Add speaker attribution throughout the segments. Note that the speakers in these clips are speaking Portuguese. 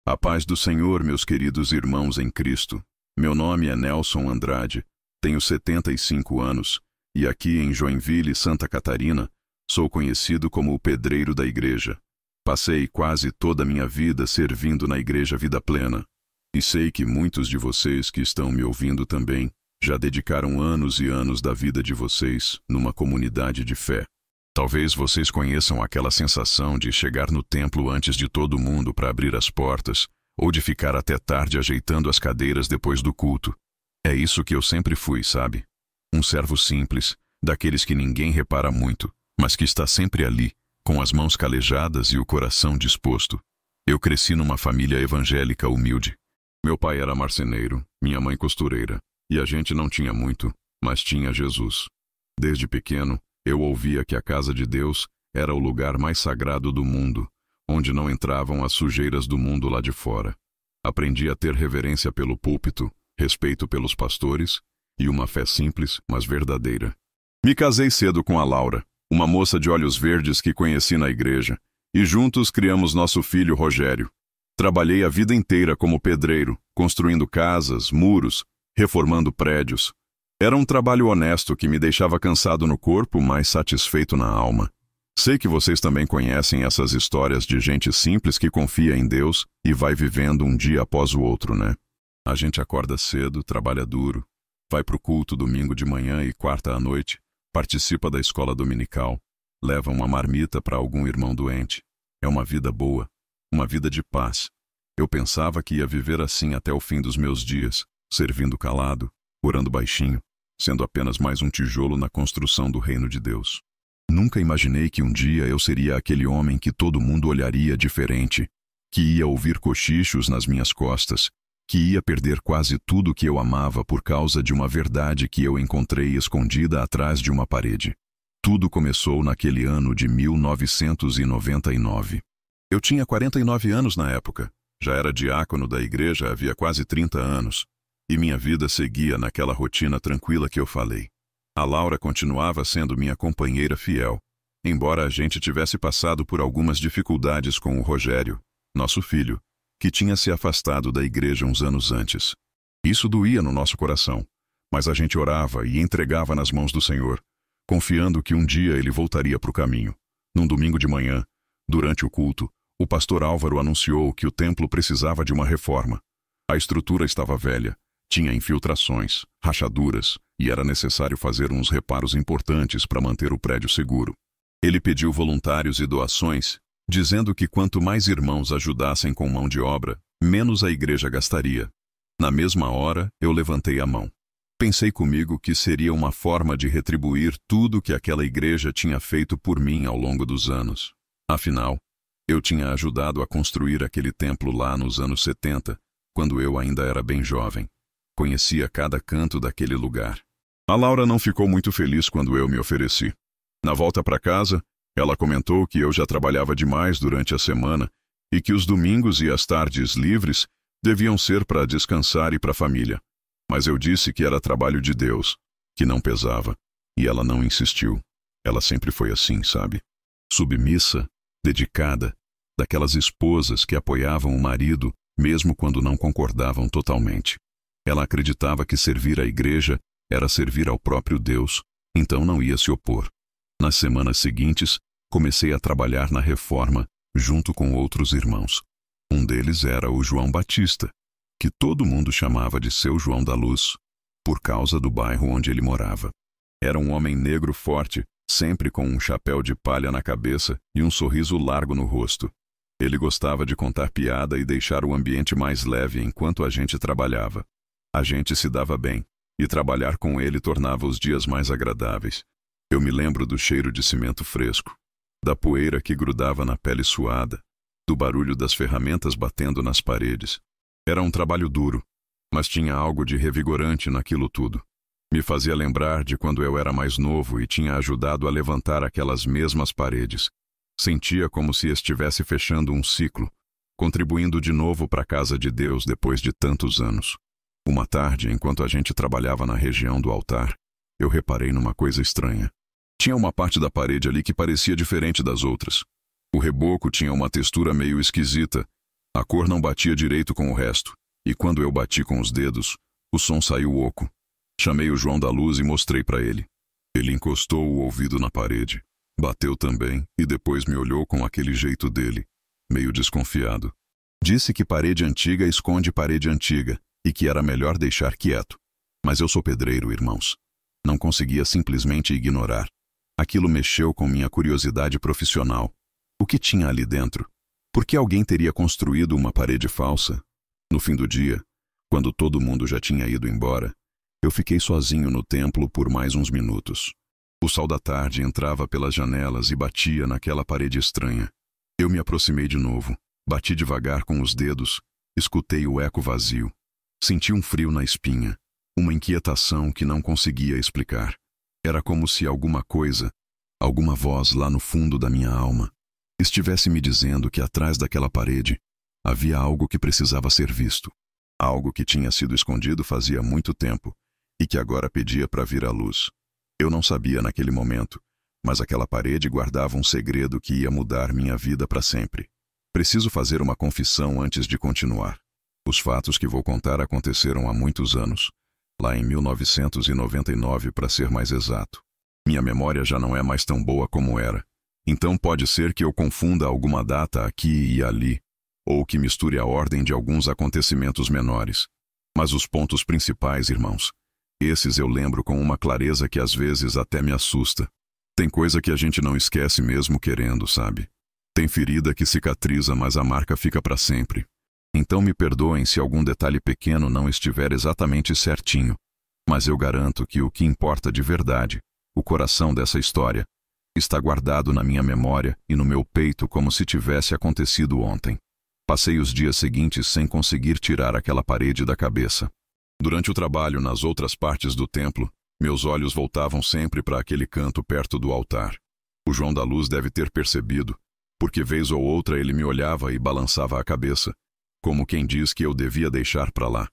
Speaker 1: A paz do Senhor, meus queridos irmãos em Cristo. Meu nome é Nelson Andrade, tenho 75 anos, e aqui em Joinville, Santa Catarina, sou conhecido como o pedreiro da igreja. Passei quase toda a minha vida servindo na Igreja Vida Plena. E sei que muitos de vocês que estão me ouvindo também já dedicaram anos e anos da vida de vocês numa comunidade de fé. Talvez vocês conheçam aquela sensação de chegar no templo antes de todo mundo para abrir as portas, ou de ficar até tarde ajeitando as cadeiras depois do culto. É isso que eu sempre fui, sabe? Um servo simples, daqueles que ninguém repara muito, mas que está sempre ali, com as mãos calejadas e o coração disposto. Eu cresci numa família evangélica humilde. Meu pai era marceneiro, minha mãe costureira, e a gente não tinha muito, mas tinha Jesus. Desde pequeno, eu ouvia que a casa de Deus era o lugar mais sagrado do mundo, onde não entravam as sujeiras do mundo lá de fora. Aprendi a ter reverência pelo púlpito, respeito pelos pastores e uma fé simples, mas verdadeira. Me casei cedo com a Laura, uma moça de olhos verdes que conheci na igreja, e juntos criamos nosso filho Rogério. Trabalhei a vida inteira como pedreiro, construindo casas, muros, reformando prédios. Era um trabalho honesto que me deixava cansado no corpo, mas satisfeito na alma. Sei que vocês também conhecem essas histórias de gente simples que confia em Deus e vai vivendo um dia após o outro, né? A gente acorda cedo, trabalha duro, vai pro culto domingo de manhã e quarta à noite, participa da escola dominical, leva uma marmita para algum irmão doente. É uma vida boa, uma vida de paz. Eu pensava que ia viver assim até o fim dos meus dias, servindo calado, orando baixinho, sendo apenas mais um tijolo na construção do reino de Deus. Nunca imaginei que um dia eu seria aquele homem que todo mundo olharia diferente, que ia ouvir cochichos nas minhas costas, que ia perder quase tudo que eu amava por causa de uma verdade que eu encontrei escondida atrás de uma parede. Tudo começou naquele ano de 1999. Eu tinha 49 anos na época, já era diácono da igreja havia quase 30 anos, e minha vida seguia naquela rotina tranquila que eu falei. A Laura continuava sendo minha companheira fiel, embora a gente tivesse passado por algumas dificuldades com o Rogério, nosso filho, que tinha se afastado da igreja uns anos antes. Isso doía no nosso coração, mas a gente orava e entregava nas mãos do Senhor, confiando que um dia ele voltaria para o caminho. Num domingo de manhã, durante o culto, o pastor Álvaro anunciou que o templo precisava de uma reforma. A estrutura estava velha, tinha infiltrações, rachaduras, e era necessário fazer uns reparos importantes para manter o prédio seguro. Ele pediu voluntários e doações, dizendo que quanto mais irmãos ajudassem com mão de obra, menos a igreja gastaria. Na mesma hora, eu levantei a mão. Pensei comigo que seria uma forma de retribuir tudo que aquela igreja tinha feito por mim ao longo dos anos. Afinal, eu tinha ajudado a construir aquele templo lá nos anos 70, quando eu ainda era bem jovem. Conhecia cada canto daquele lugar. A Laura não ficou muito feliz quando eu me ofereci. Na volta para casa, ela comentou que eu já trabalhava demais durante a semana e que os domingos e as tardes livres deviam ser para descansar e para a família. Mas eu disse que era trabalho de Deus, que não pesava, e ela não insistiu. Ela sempre foi assim, sabe? Submissa, dedicada, daquelas esposas que apoiavam o marido mesmo quando não concordavam totalmente. Ela acreditava que servir a igreja era servir ao próprio Deus, então não ia se opor. Nas semanas seguintes, comecei a trabalhar na reforma, junto com outros irmãos. Um deles era o João Batista, que todo mundo chamava de seu João da Luz, por causa do bairro onde ele morava. Era um homem negro forte, sempre com um chapéu de palha na cabeça e um sorriso largo no rosto. Ele gostava de contar piada e deixar o ambiente mais leve enquanto a gente trabalhava. A gente se dava bem, e trabalhar com ele tornava os dias mais agradáveis. Eu me lembro do cheiro de cimento fresco, da poeira que grudava na pele suada, do barulho das ferramentas batendo nas paredes. Era um trabalho duro, mas tinha algo de revigorante naquilo tudo. Me fazia lembrar de quando eu era mais novo e tinha ajudado a levantar aquelas mesmas paredes. Sentia como se estivesse fechando um ciclo, contribuindo de novo para a casa de Deus depois de tantos anos. Uma tarde, enquanto a gente trabalhava na região do altar, eu reparei numa coisa estranha. Tinha uma parte da parede ali que parecia diferente das outras. O reboco tinha uma textura meio esquisita, A cor não batia direito com o resto, e quando eu bati com os dedos, o som saiu oco. Chamei o João da Luz e mostrei para ele. Ele encostou o ouvido na parede, bateu também e depois me olhou com aquele jeito dele, meio desconfiado. Disse que parede antiga esconde parede antiga e que era melhor deixar quieto. Mas eu sou pedreiro, irmãos. Não conseguia simplesmente ignorar. Aquilo mexeu com minha curiosidade profissional. O que tinha ali dentro? Por que alguém teria construído uma parede falsa? No fim do dia, quando todo mundo já tinha ido embora, eu fiquei sozinho no templo por mais uns minutos. O sol da tarde entrava pelas janelas e batia naquela parede estranha. Eu me aproximei de novo, bati devagar com os dedos, escutei o eco vazio. Senti um frio na espinha, uma inquietação que não conseguia explicar. Era como se alguma coisa, alguma voz lá no fundo da minha alma, estivesse me dizendo que atrás daquela parede havia algo que precisava ser visto. Algo que tinha sido escondido fazia muito tempo e que agora pedia para vir à luz. Eu não sabia naquele momento, mas aquela parede guardava um segredo que ia mudar minha vida para sempre. Preciso fazer uma confissão antes de continuar. Os fatos que vou contar aconteceram há muitos anos, lá em 1999 para ser mais exato. Minha memória já não é mais tão boa como era, então pode ser que eu confunda alguma data aqui e ali, ou que misture a ordem de alguns acontecimentos menores. Mas os pontos principais, irmãos, esses eu lembro com uma clareza que às vezes até me assusta. Tem coisa que a gente não esquece mesmo querendo, sabe? Tem ferida que cicatriza, mas a marca fica para sempre. Então me perdoem se algum detalhe pequeno não estiver exatamente certinho, mas eu garanto que o que importa de verdade, o coração dessa história, está guardado na minha memória e no meu peito como se tivesse acontecido ontem. Passei os dias seguintes sem conseguir tirar aquela parede da cabeça. Durante o trabalho nas outras partes do templo, meus olhos voltavam sempre para aquele canto perto do altar. O João da Luz deve ter percebido, porque vez ou outra ele me olhava e balançava a cabeça, como quem diz que eu devia deixar para lá.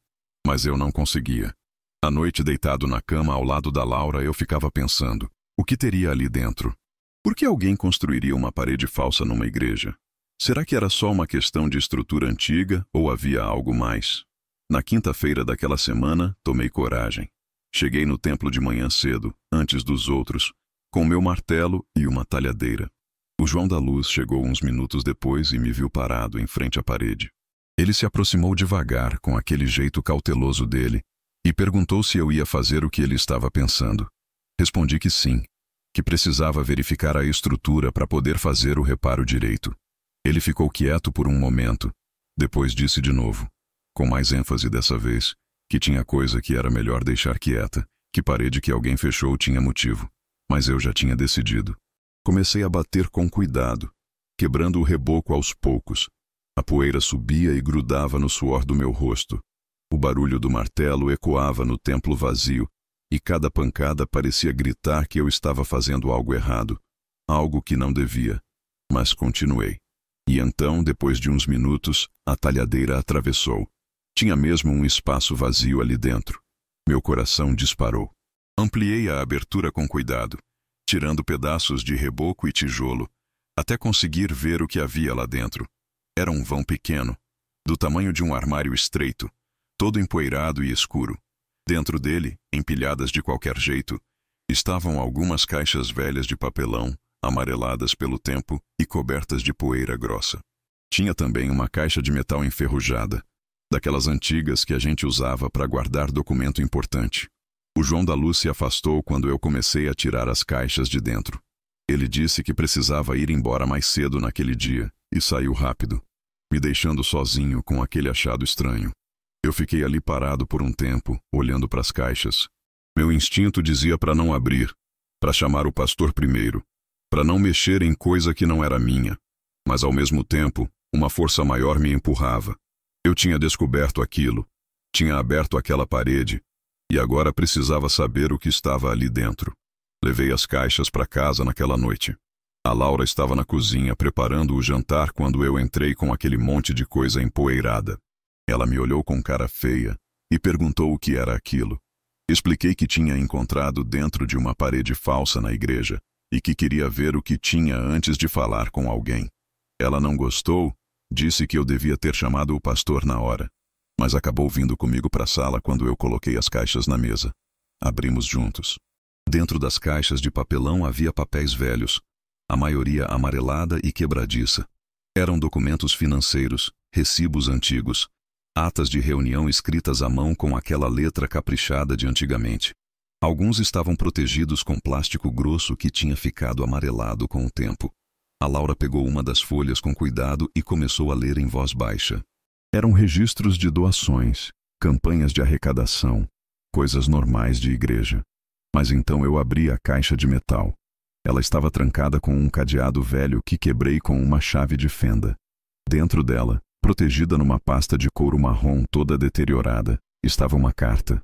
Speaker 1: Mas eu não conseguia. À noite, deitado na cama ao lado da Laura, eu ficava pensando, o que teria ali dentro? Por que alguém construiria uma parede falsa numa igreja? Será que era só uma questão de estrutura antiga ou havia algo mais? Na quinta-feira daquela semana, tomei coragem. Cheguei no templo de manhã cedo, antes dos outros, com meu martelo e uma talhadeira. O João da Luz chegou uns minutos depois e me viu parado em frente à parede. Ele se aproximou devagar, com aquele jeito cauteloso dele, e perguntou se eu ia fazer o que ele estava pensando. Respondi que sim, que precisava verificar a estrutura para poder fazer o reparo direito. Ele ficou quieto por um momento, depois disse de novo, com mais ênfase dessa vez, que tinha coisa que era melhor deixar quieta, que parede que alguém fechou tinha motivo, mas eu já tinha decidido. Comecei a bater com cuidado, quebrando o reboco aos poucos. A poeira subia e grudava no suor do meu rosto. O barulho do martelo ecoava no templo vazio, e cada pancada parecia gritar que eu estava fazendo algo errado, algo que não devia. Mas continuei. E então, depois de uns minutos, a talhadeira atravessou. Tinha mesmo um espaço vazio ali dentro. Meu coração disparou. Ampliei a abertura com cuidado, tirando pedaços de reboco e tijolo, até conseguir ver o que havia lá dentro. Era um vão pequeno, do tamanho de um armário estreito, todo empoeirado e escuro. Dentro dele, empilhadas de qualquer jeito, estavam algumas caixas velhas de papelão, amareladas pelo tempo e cobertas de poeira grossa. Tinha também uma caixa de metal enferrujada, daquelas antigas que a gente usava para guardar documento importante. O João da Luz se afastou quando eu comecei a tirar as caixas de dentro. Ele disse que precisava ir embora mais cedo naquele dia e saiu rápido, me deixando sozinho com aquele achado estranho. Eu fiquei ali parado por um tempo, olhando para as caixas. Meu instinto dizia para não abrir, para chamar o pastor primeiro, para não mexer em coisa que não era minha. Mas ao mesmo tempo, uma força maior me empurrava. Eu tinha descoberto aquilo, tinha aberto aquela parede, e agora precisava saber o que estava ali dentro. Levei as caixas para casa naquela noite. A Laura estava na cozinha preparando o jantar quando eu entrei com aquele monte de coisa empoeirada. Ela me olhou com cara feia e perguntou o que era aquilo. Expliquei que tinha encontrado dentro de uma parede falsa na igreja e que queria ver o que tinha antes de falar com alguém. Ela não gostou, Disse que eu devia ter chamado o pastor na hora, mas acabou vindo comigo para a sala quando eu coloquei as caixas na mesa. Abrimos juntos. Dentro das caixas de papelão havia papéis velhos, a maioria amarelada e quebradiça. Eram documentos financeiros, recibos antigos, atas de reunião escritas à mão com aquela letra caprichada de antigamente. Alguns estavam protegidos com plástico grosso que tinha ficado amarelado com o tempo. A Laura pegou uma das folhas com cuidado e começou a ler em voz baixa. Eram registros de doações, campanhas de arrecadação, coisas normais de igreja. Mas então eu abri a caixa de metal. Ela estava trancada com um cadeado velho que quebrei com uma chave de fenda. Dentro dela, protegida numa pasta de couro marrom toda deteriorada, estava uma carta.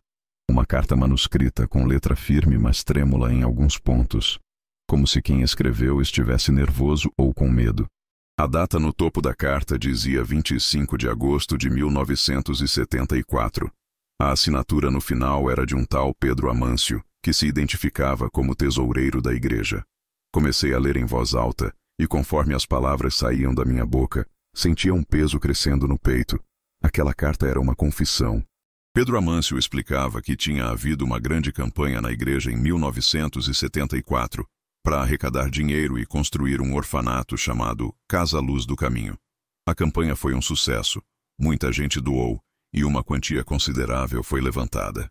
Speaker 1: Uma carta manuscrita com letra firme mas trêmula em alguns pontos, como se quem escreveu estivesse nervoso ou com medo. A data no topo da carta dizia 25 de agosto de 1974. A assinatura no final era de um tal Pedro Amâncio, que se identificava como tesoureiro da igreja. Comecei a ler em voz alta, e conforme as palavras saíam da minha boca, sentia um peso crescendo no peito. Aquela carta era uma confissão. Pedro Amâncio explicava que tinha havido uma grande campanha na igreja em 1974 para arrecadar dinheiro e construir um orfanato chamado Casa Luz do Caminho. A campanha foi um sucesso, muita gente doou e uma quantia considerável foi levantada.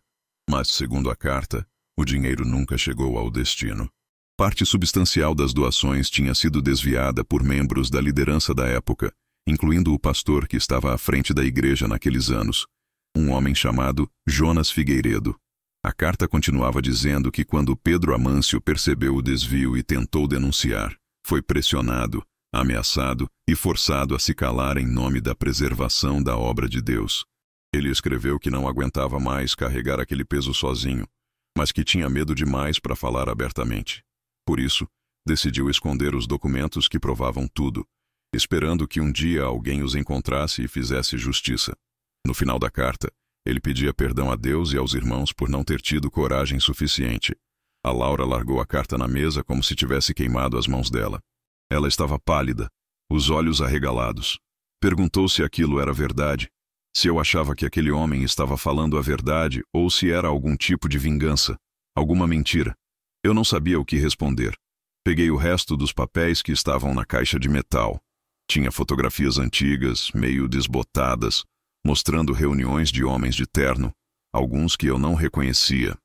Speaker 1: Mas, segundo a carta, o dinheiro nunca chegou ao destino. Parte substancial das doações tinha sido desviada por membros da liderança da época, incluindo o pastor que estava à frente da igreja naqueles anos, um homem chamado Jonas Figueiredo. A carta continuava dizendo que quando Pedro Amâncio percebeu o desvio e tentou denunciar, foi pressionado, ameaçado e forçado a se calar em nome da preservação da obra de Deus. Ele escreveu que não aguentava mais carregar aquele peso sozinho, mas que tinha medo demais para falar abertamente. Por isso, decidiu esconder os documentos que provavam tudo, esperando que um dia alguém os encontrasse e fizesse justiça. No final da carta, ele pedia perdão a Deus e aos irmãos por não ter tido coragem suficiente. A Laura largou a carta na mesa como se tivesse queimado as mãos dela. Ela estava pálida, os olhos arregalados. Perguntou se aquilo era verdade, se eu achava que aquele homem estava falando a verdade ou se era algum tipo de vingança, alguma mentira. Eu não sabia o que responder. Peguei o resto dos papéis que estavam na caixa de metal. Tinha fotografias antigas, meio desbotadas, mostrando reuniões de homens de terno, alguns que eu não reconhecia.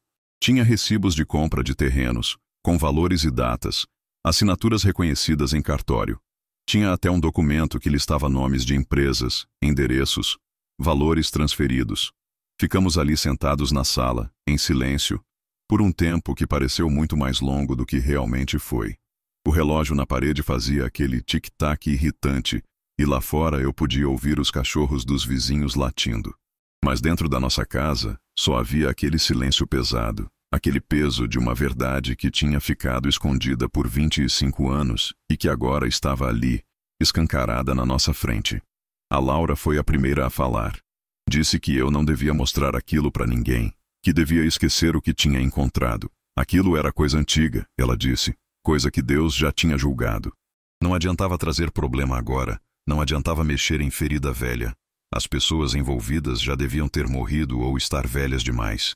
Speaker 1: Tinha recibos de compra de terrenos, com valores e datas, assinaturas reconhecidas em cartório. Tinha até um documento que listava nomes de empresas, endereços, valores transferidos. Ficamos ali sentados na sala, em silêncio, por um tempo que pareceu muito mais longo do que realmente foi. O relógio na parede fazia aquele tic-tac irritante, e lá fora eu podia ouvir os cachorros dos vizinhos latindo. Mas dentro da nossa casa, só havia aquele silêncio pesado, aquele peso de uma verdade que tinha ficado escondida por 25 anos e que agora estava ali, escancarada na nossa frente. A Laura foi a primeira a falar. Disse que eu não devia mostrar aquilo para ninguém, que devia esquecer o que tinha encontrado. Aquilo era coisa antiga, ela disse, coisa que Deus já tinha julgado. Não adiantava trazer problema agora, não adiantava mexer em ferida velha. As pessoas envolvidas já deviam ter morrido ou estar velhas demais.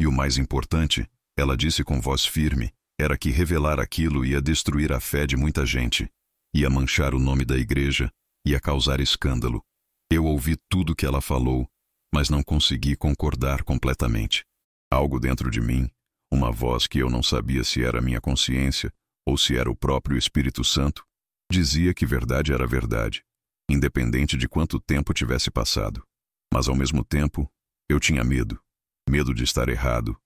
Speaker 1: E o mais importante, ela disse com voz firme, era que revelar aquilo ia destruir a fé de muita gente, ia manchar o nome da igreja, ia causar escândalo. Eu ouvi tudo que ela falou, mas não consegui concordar completamente. Algo dentro de mim, uma voz que eu não sabia se era minha consciência ou se era o próprio Espírito Santo, dizia que verdade era verdade, independente de quanto tempo tivesse passado. Mas ao mesmo tempo, eu tinha medo. Medo de estar errado,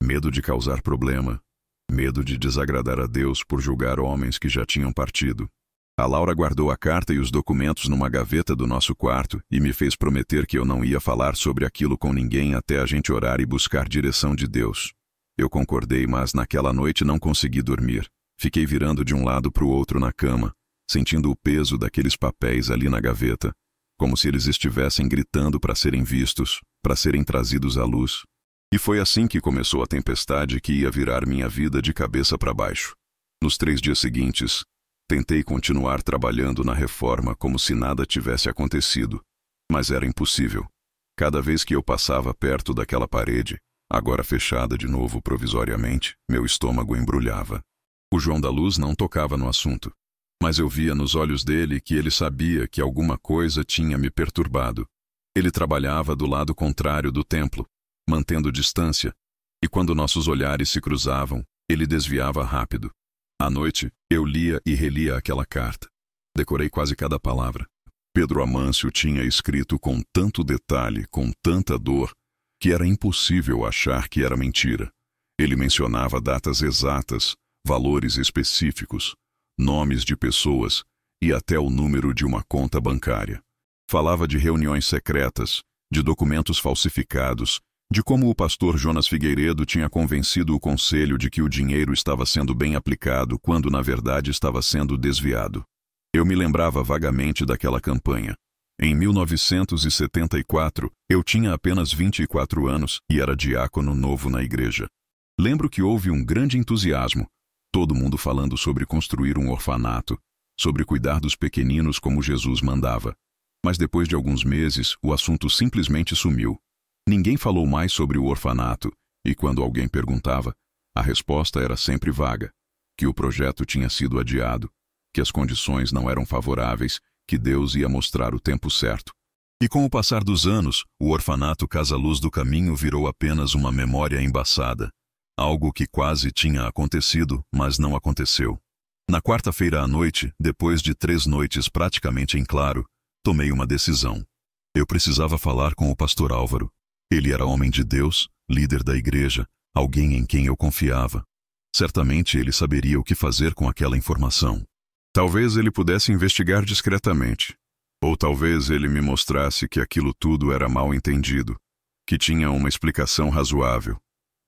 Speaker 1: medo de causar problema, medo de desagradar a Deus por julgar homens que já tinham partido. A Laura guardou a carta e os documentos numa gaveta do nosso quarto e me fez prometer que eu não ia falar sobre aquilo com ninguém até a gente orar e buscar direção de Deus. Eu concordei, mas naquela noite não consegui dormir. Fiquei virando de um lado para o outro na cama, sentindo o peso daqueles papéis ali na gaveta, como se eles estivessem gritando para serem vistos, para serem trazidos à luz. E foi assim que começou a tempestade que ia virar minha vida de cabeça para baixo. Nos 3 dias seguintes, Tentei continuar trabalhando na reforma como se nada tivesse acontecido, mas era impossível. Cada vez que eu passava perto daquela parede, agora fechada de novo provisoriamente, meu estômago embrulhava. O João da Luz não tocava no assunto, mas eu via nos olhos dele que ele sabia que alguma coisa tinha me perturbado. Ele trabalhava do lado contrário do templo, mantendo distância, e quando nossos olhares se cruzavam, ele desviava rápido. À noite, eu lia e relia aquela carta. Decorei quase cada palavra. Pedro Amâncio tinha escrito com tanto detalhe, com tanta dor, que era impossível achar que era mentira. Ele mencionava datas exatas, valores específicos, nomes de pessoas e até o número de uma conta bancária. Falava de reuniões secretas, de documentos falsificados, de como o pastor Jonas Figueiredo tinha convencido o conselho de que o dinheiro estava sendo bem aplicado quando na verdade estava sendo desviado. Eu me lembrava vagamente daquela campanha. Em 1974, eu tinha apenas 24 anos e era diácono novo na igreja. Lembro que houve um grande entusiasmo, todo mundo falando sobre construir um orfanato, sobre cuidar dos pequeninos como Jesus mandava. Mas depois de alguns meses, o assunto simplesmente sumiu. Ninguém falou mais sobre o orfanato, e quando alguém perguntava, a resposta era sempre vaga, que o projeto tinha sido adiado, que as condições não eram favoráveis, que Deus ia mostrar o tempo certo. E com o passar dos anos, o orfanato Casa Luz do Caminho virou apenas uma memória embaçada, algo que quase tinha acontecido, mas não aconteceu. Na quarta-feira à noite, depois de 3 noites praticamente em claro, tomei uma decisão. Eu precisava falar com o pastor Álvaro. Ele era homem de Deus, líder da igreja, alguém em quem eu confiava. Certamente ele saberia o que fazer com aquela informação. Talvez ele pudesse investigar discretamente. Ou talvez ele me mostrasse que aquilo tudo era mal entendido, que tinha uma explicação razoável.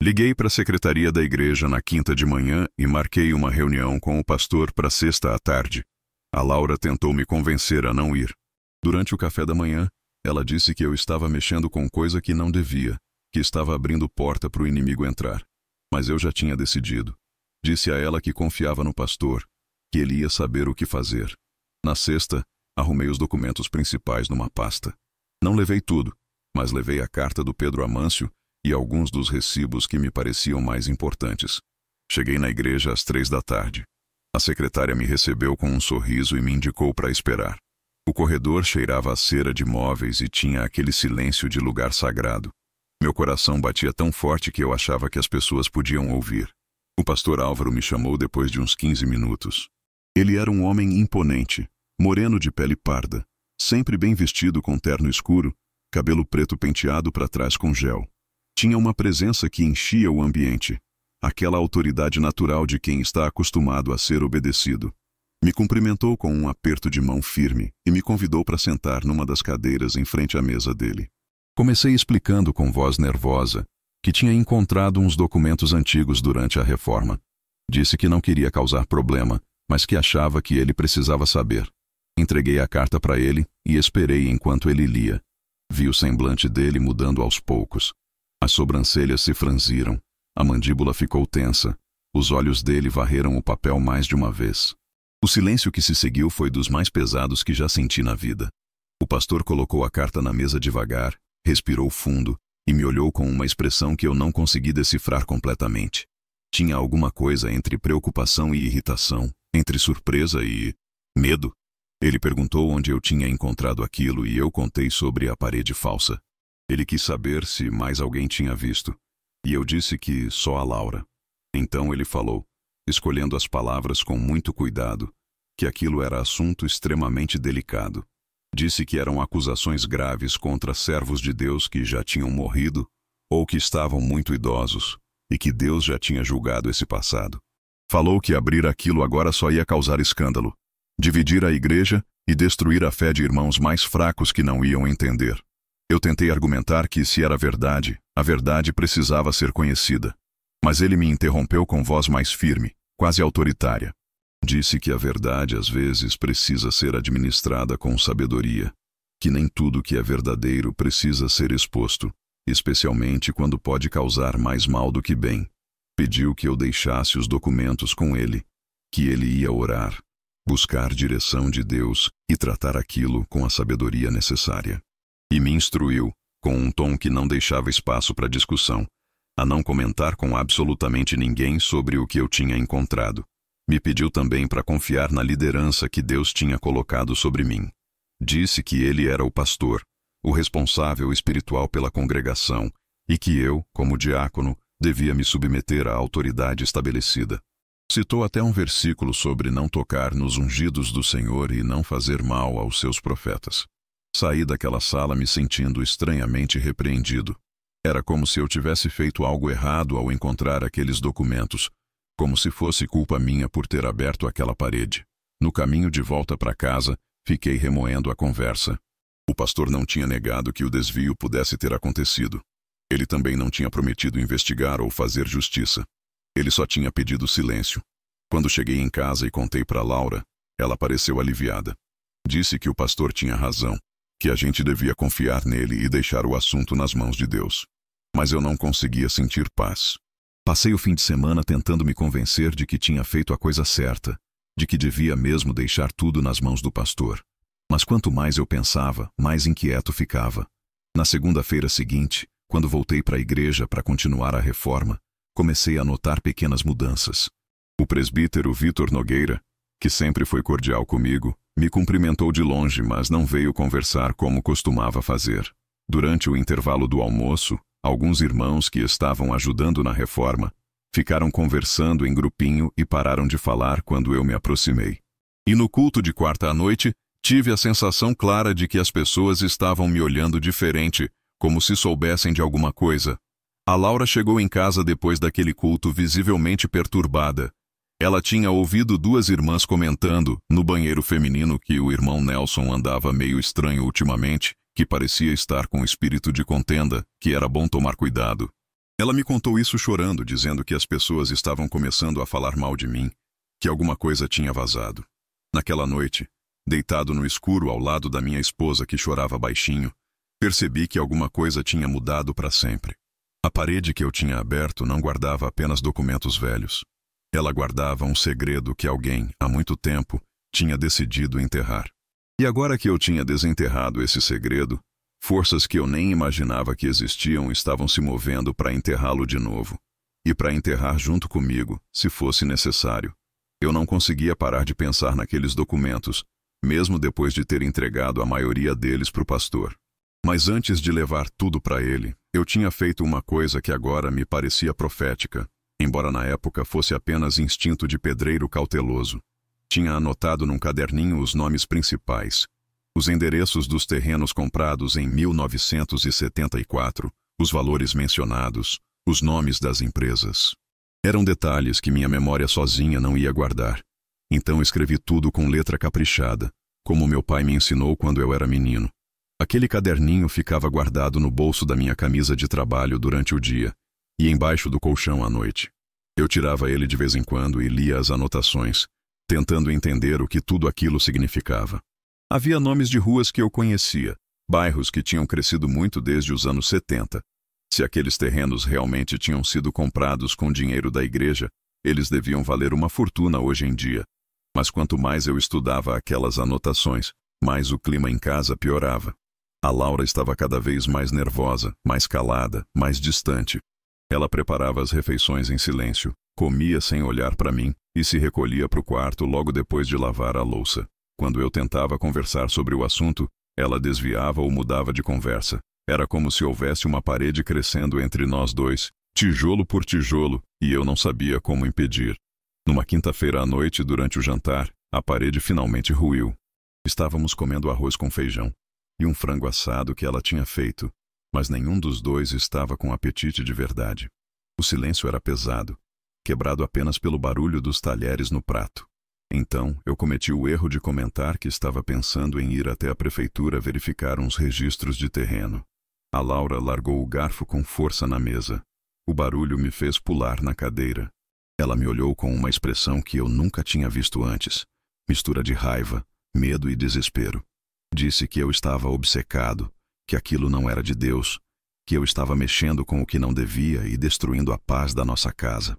Speaker 1: Liguei para a secretaria da igreja na quinta de manhã e marquei uma reunião com o pastor para sexta à tarde. A Laura tentou me convencer a não ir. Durante o café da manhã, ela disse que eu estava mexendo com coisa que não devia, que estava abrindo porta para o inimigo entrar. Mas eu já tinha decidido. Disse a ela que confiava no pastor, que ele ia saber o que fazer. Na sexta, arrumei os documentos principais numa pasta. Não levei tudo, mas levei a carta do Pedro Amâncio e alguns dos recibos que me pareciam mais importantes. Cheguei na igreja às 3 da tarde. A secretária me recebeu com um sorriso e me indicou para esperar. O corredor cheirava a cera de móveis e tinha aquele silêncio de lugar sagrado. Meu coração batia tão forte que eu achava que as pessoas podiam ouvir. O pastor Álvaro me chamou depois de uns 15 minutos. Ele era um homem imponente, moreno de pele parda, sempre bem vestido com terno escuro, cabelo preto penteado para trás com gel. Tinha uma presença que enchia o ambiente, aquela autoridade natural de quem está acostumado a ser obedecido. Me cumprimentou com um aperto de mão firme e me convidou para sentar numa das cadeiras em frente à mesa dele. Comecei explicando com voz nervosa que tinha encontrado uns documentos antigos durante a reforma. Disse que não queria causar problema, mas que achava que ele precisava saber. Entreguei a carta para ele e esperei enquanto ele lia. Vi o semblante dele mudando aos poucos. As sobrancelhas se franziram, a mandíbula ficou tensa, os olhos dele varreram o papel mais de uma vez. O silêncio que se seguiu foi dos mais pesados que já senti na vida. O pastor colocou a carta na mesa devagar, respirou fundo e me olhou com uma expressão que eu não consegui decifrar completamente. Tinha alguma coisa entre preocupação e irritação, entre surpresa e medo. Ele perguntou onde eu tinha encontrado aquilo e eu contei sobre a parede falsa. Ele quis saber se mais alguém tinha visto, e eu disse que só a Laura. Então ele falou, escolhendo as palavras com muito cuidado, que aquilo era assunto extremamente delicado. Disse que eram acusações graves contra servos de Deus que já tinham morrido ou que estavam muito idosos, e que Deus já tinha julgado esse passado. Falou que abrir aquilo agora só ia causar escândalo, dividir a igreja e destruir a fé de irmãos mais fracos que não iam entender. Eu tentei argumentar que, se era verdade, a verdade precisava ser conhecida. Mas ele me interrompeu com voz mais firme, quase autoritária. Disse que a verdade às vezes precisa ser administrada com sabedoria, que nem tudo que é verdadeiro precisa ser exposto, especialmente quando pode causar mais mal do que bem. Pediu que eu deixasse os documentos com ele, que ele ia orar. buscar direção de Deus e tratar aquilo com a sabedoria necessária. E me instruiu, com um tom que não deixava espaço para discussão, a não comentar com absolutamente ninguém sobre o que eu tinha encontrado. Me pediu também para confiar na liderança que Deus tinha colocado sobre mim. Disse que ele era o pastor, o responsável espiritual pela congregação, e que eu, como diácono, devia me submeter à autoridade estabelecida. Citou até um versículo sobre não tocar nos ungidos do Senhor e não fazer mal aos seus profetas. Saí daquela sala me sentindo estranhamente repreendido. Era como se eu tivesse feito algo errado ao encontrar aqueles documentos, como se fosse culpa minha por ter aberto aquela parede. No caminho de volta para casa, fiquei remoendo a conversa. O pastor não tinha negado que o desvio pudesse ter acontecido. Ele também não tinha prometido investigar ou fazer justiça. Ele só tinha pedido silêncio. Quando cheguei em casa e contei para Laura, ela pareceu aliviada. Disse que o pastor tinha razão, que a gente devia confiar nele e deixar o assunto nas mãos de Deus. Mas eu não conseguia sentir paz. Passei o fim de semana tentando me convencer de que tinha feito a coisa certa, de que devia mesmo deixar tudo nas mãos do pastor. Mas quanto mais eu pensava, mais inquieto ficava. Na segunda-feira seguinte, quando voltei para a igreja para continuar a reforma, comecei a notar pequenas mudanças. O presbítero Vitor Nogueira, que sempre foi cordial comigo, me cumprimentou de longe, mas não veio conversar como costumava fazer. Durante o intervalo do almoço, alguns irmãos que estavam ajudando na reforma ficaram conversando em grupinho e pararam de falar quando eu me aproximei. E no culto de quarta à noite, tive a sensação clara de que as pessoas estavam me olhando diferente, como se soubessem de alguma coisa. A Laura chegou em casa depois daquele culto visivelmente perturbada. Ela tinha ouvido duas irmãs comentando, no banheiro feminino, que o irmão Nelson andava meio estranho ultimamente, que parecia estar com espírito de contenda, que era bom tomar cuidado. Ela me contou isso chorando, dizendo que as pessoas estavam começando a falar mal de mim, que alguma coisa tinha vazado. Naquela noite, deitado no escuro ao lado da minha esposa que chorava baixinho, percebi que alguma coisa tinha mudado para sempre. A parede que eu tinha aberto não guardava apenas documentos velhos. Ela guardava um segredo que alguém, há muito tempo, tinha decidido enterrar. E agora que eu tinha desenterrado esse segredo, forças que eu nem imaginava que existiam estavam se movendo para enterrá-lo de novo. E para enterrar junto comigo, se fosse necessário. Eu não conseguia parar de pensar naqueles documentos, mesmo depois de ter entregado a maioria deles para o pastor. Mas antes de levar tudo para ele, eu tinha feito uma coisa que agora me parecia profética, embora na época fosse apenas instinto de pedreiro cauteloso. Tinha anotado num caderninho os nomes principais, os endereços dos terrenos comprados em 1974, os valores mencionados, os nomes das empresas. Eram detalhes que minha memória sozinha não ia guardar. Então escrevi tudo com letra caprichada, como meu pai me ensinou quando eu era menino. Aquele caderninho ficava guardado no bolso da minha camisa de trabalho durante o dia e embaixo do colchão à noite. Eu tirava ele de vez em quando e lia as anotações, tentando entender o que tudo aquilo significava. Havia nomes de ruas que eu conhecia, bairros que tinham crescido muito desde os anos 70. Se aqueles terrenos realmente tinham sido comprados com dinheiro da igreja, eles deviam valer uma fortuna hoje em dia. Mas quanto mais eu estudava aquelas anotações, mais o clima em casa piorava. A Laura estava cada vez mais nervosa, mais calada, mais distante. Ela preparava as refeições em silêncio, comia sem olhar para mim e se recolhia para o quarto logo depois de lavar a louça. Quando eu tentava conversar sobre o assunto, ela desviava ou mudava de conversa. Era como se houvesse uma parede crescendo entre nós dois, tijolo por tijolo, e eu não sabia como impedir. Numa quinta-feira à noite, durante o jantar, a parede finalmente ruiu. Estávamos comendo arroz com feijão e um frango assado que ela tinha feito, mas nenhum dos dois estava com apetite de verdade. O silêncio era pesado, quebrado apenas pelo barulho dos talheres no prato. Então, eu cometi o erro de comentar que estava pensando em ir até a prefeitura verificar uns registros de terreno. A Laura largou o garfo com força na mesa. O barulho me fez pular na cadeira. Ela me olhou com uma expressão que eu nunca tinha visto antes, mistura de raiva, medo e desespero. Disse que eu estava obcecado, que aquilo não era de Deus, que eu estava mexendo com o que não devia e destruindo a paz da nossa casa.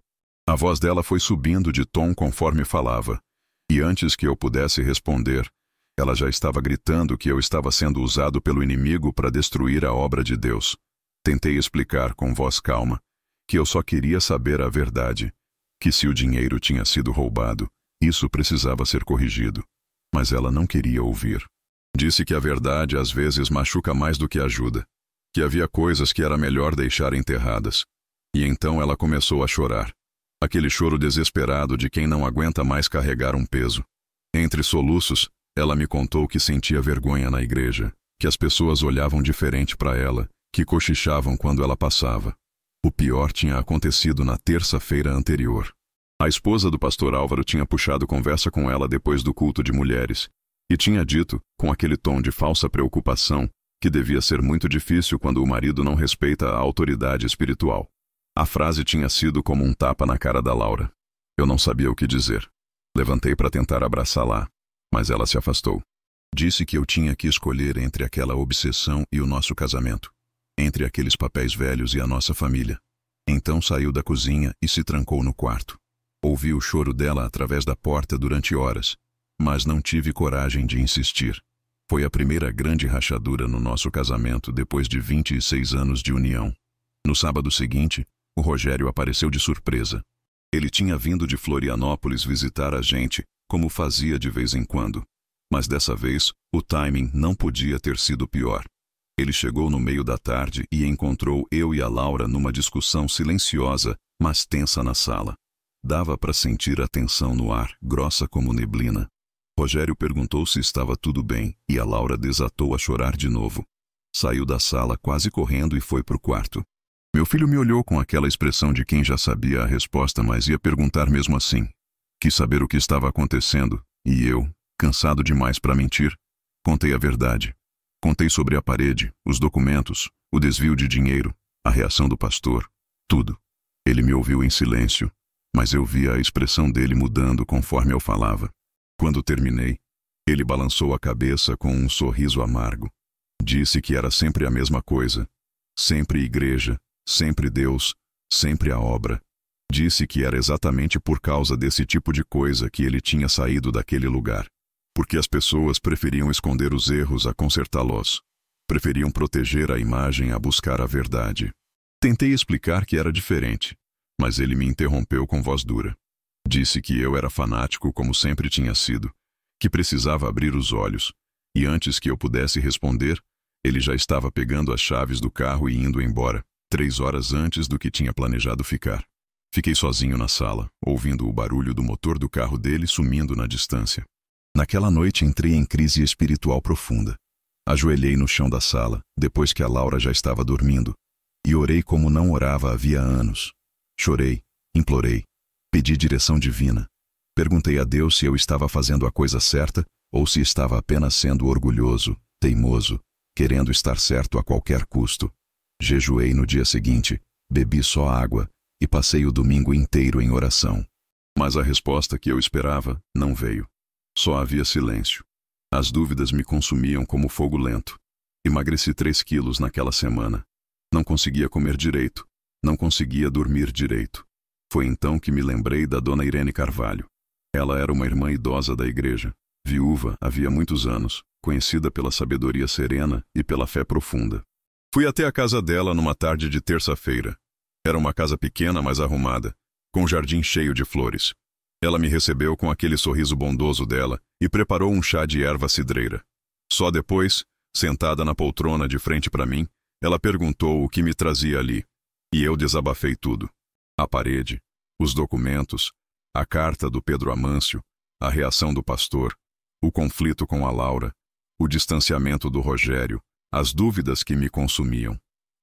Speaker 1: A voz dela foi subindo de tom conforme falava, E antes que eu pudesse responder, ela já estava gritando que eu estava sendo usado pelo inimigo para destruir a obra de Deus. Tentei explicar com voz calma que eu só queria saber a verdade, que se o dinheiro tinha sido roubado, isso precisava ser corrigido. Mas ela não queria ouvir. Disse que a verdade às vezes machuca mais do que ajuda, que havia coisas que era melhor deixar enterradas. E então ela começou a chorar. Aquele choro desesperado de quem não aguenta mais carregar um peso. Entre soluços, ela me contou que sentia vergonha na igreja, que as pessoas olhavam diferente para ela, que cochichavam quando ela passava. O pior tinha acontecido na terça-feira anterior. A esposa do pastor Álvaro tinha puxado conversa com ela depois do culto de mulheres, e tinha dito, com aquele tom de falsa preocupação, que devia ser muito difícil quando o marido não respeita a autoridade espiritual. A frase tinha sido como um tapa na cara da Laura. Eu não sabia o que dizer. Levantei para tentar abraçá-la, mas ela se afastou. Disse que eu tinha que escolher entre aquela obsessão e o nosso casamento, entre aqueles papéis velhos e a nossa família. Então saiu da cozinha e se trancou no quarto. Ouvi o choro dela através da porta durante horas, mas não tive coragem de insistir. Foi a primeira grande rachadura no nosso casamento depois de 26 anos de união. No sábado seguinte, o Rogério apareceu de surpresa. Ele tinha vindo de Florianópolis visitar a gente, como fazia de vez em quando. Mas dessa vez, o timing não podia ter sido pior. Ele chegou no meio da tarde e encontrou eu e a Laura numa discussão silenciosa, mas tensa na sala. Dava para sentir a tensão no ar, grossa como neblina. Rogério perguntou se estava tudo bem e a Laura desatou a chorar de novo. Saiu da sala quase correndo e foi para o quarto. Meu filho me olhou com aquela expressão de quem já sabia a resposta, mas ia perguntar mesmo assim. Quis saber o que estava acontecendo, e eu, cansado demais para mentir, contei a verdade. Contei sobre a parede, os documentos, o desvio de dinheiro, a reação do pastor, tudo. Ele me ouviu em silêncio, mas eu via a expressão dele mudando conforme eu falava. Quando terminei, ele balançou a cabeça com um sorriso amargo. Disse que era sempre a mesma coisa. Sempre igreja, sempre Deus, sempre a obra. Disse que era exatamente por causa desse tipo de coisa que ele tinha saído daquele lugar. Porque as pessoas preferiam esconder os erros a consertá-los. Preferiam proteger a imagem a buscar a verdade. Tentei explicar que era diferente, mas ele me interrompeu com voz dura. Disse que eu era fanático como sempre tinha sido, que precisava abrir os olhos, e antes que eu pudesse responder, ele já estava pegando as chaves do carro e indo embora, 3 horas antes do que tinha planejado ficar. Fiquei sozinho na sala, ouvindo o barulho do motor do carro dele sumindo na distância. Naquela noite entrei em crise espiritual profunda. Ajoelhei no chão da sala, depois que a Laura já estava dormindo, e orei como não orava havia anos. Chorei, implorei, pedi direção divina. Perguntei a Deus se eu estava fazendo a coisa certa ou se estava apenas sendo orgulhoso, teimoso, querendo estar certo a qualquer custo. Jejuei no dia seguinte, bebi só água e passei o domingo inteiro em oração. Mas a resposta que eu esperava não veio. Só havia silêncio. As dúvidas me consumiam como fogo lento. Emagreci 3 quilos naquela semana. Não conseguia comer direito. Não conseguia dormir direito. Foi então que me lembrei da dona Irene Carvalho. Ela era uma irmã idosa da igreja, viúva havia muitos anos, conhecida pela sabedoria serena e pela fé profunda. Fui até a casa dela numa tarde de terça-feira. Era uma casa pequena, mas arrumada, com um jardim cheio de flores. Ela me recebeu com aquele sorriso bondoso dela e preparou um chá de erva cidreira. Só depois, sentada na poltrona de frente para mim, ela perguntou o que me trazia ali. E eu desabafei tudo. A parede, os documentos, a carta do Pedro Amâncio, a reação do pastor, o conflito com a Laura, o distanciamento do Rogério, as dúvidas que me consumiam.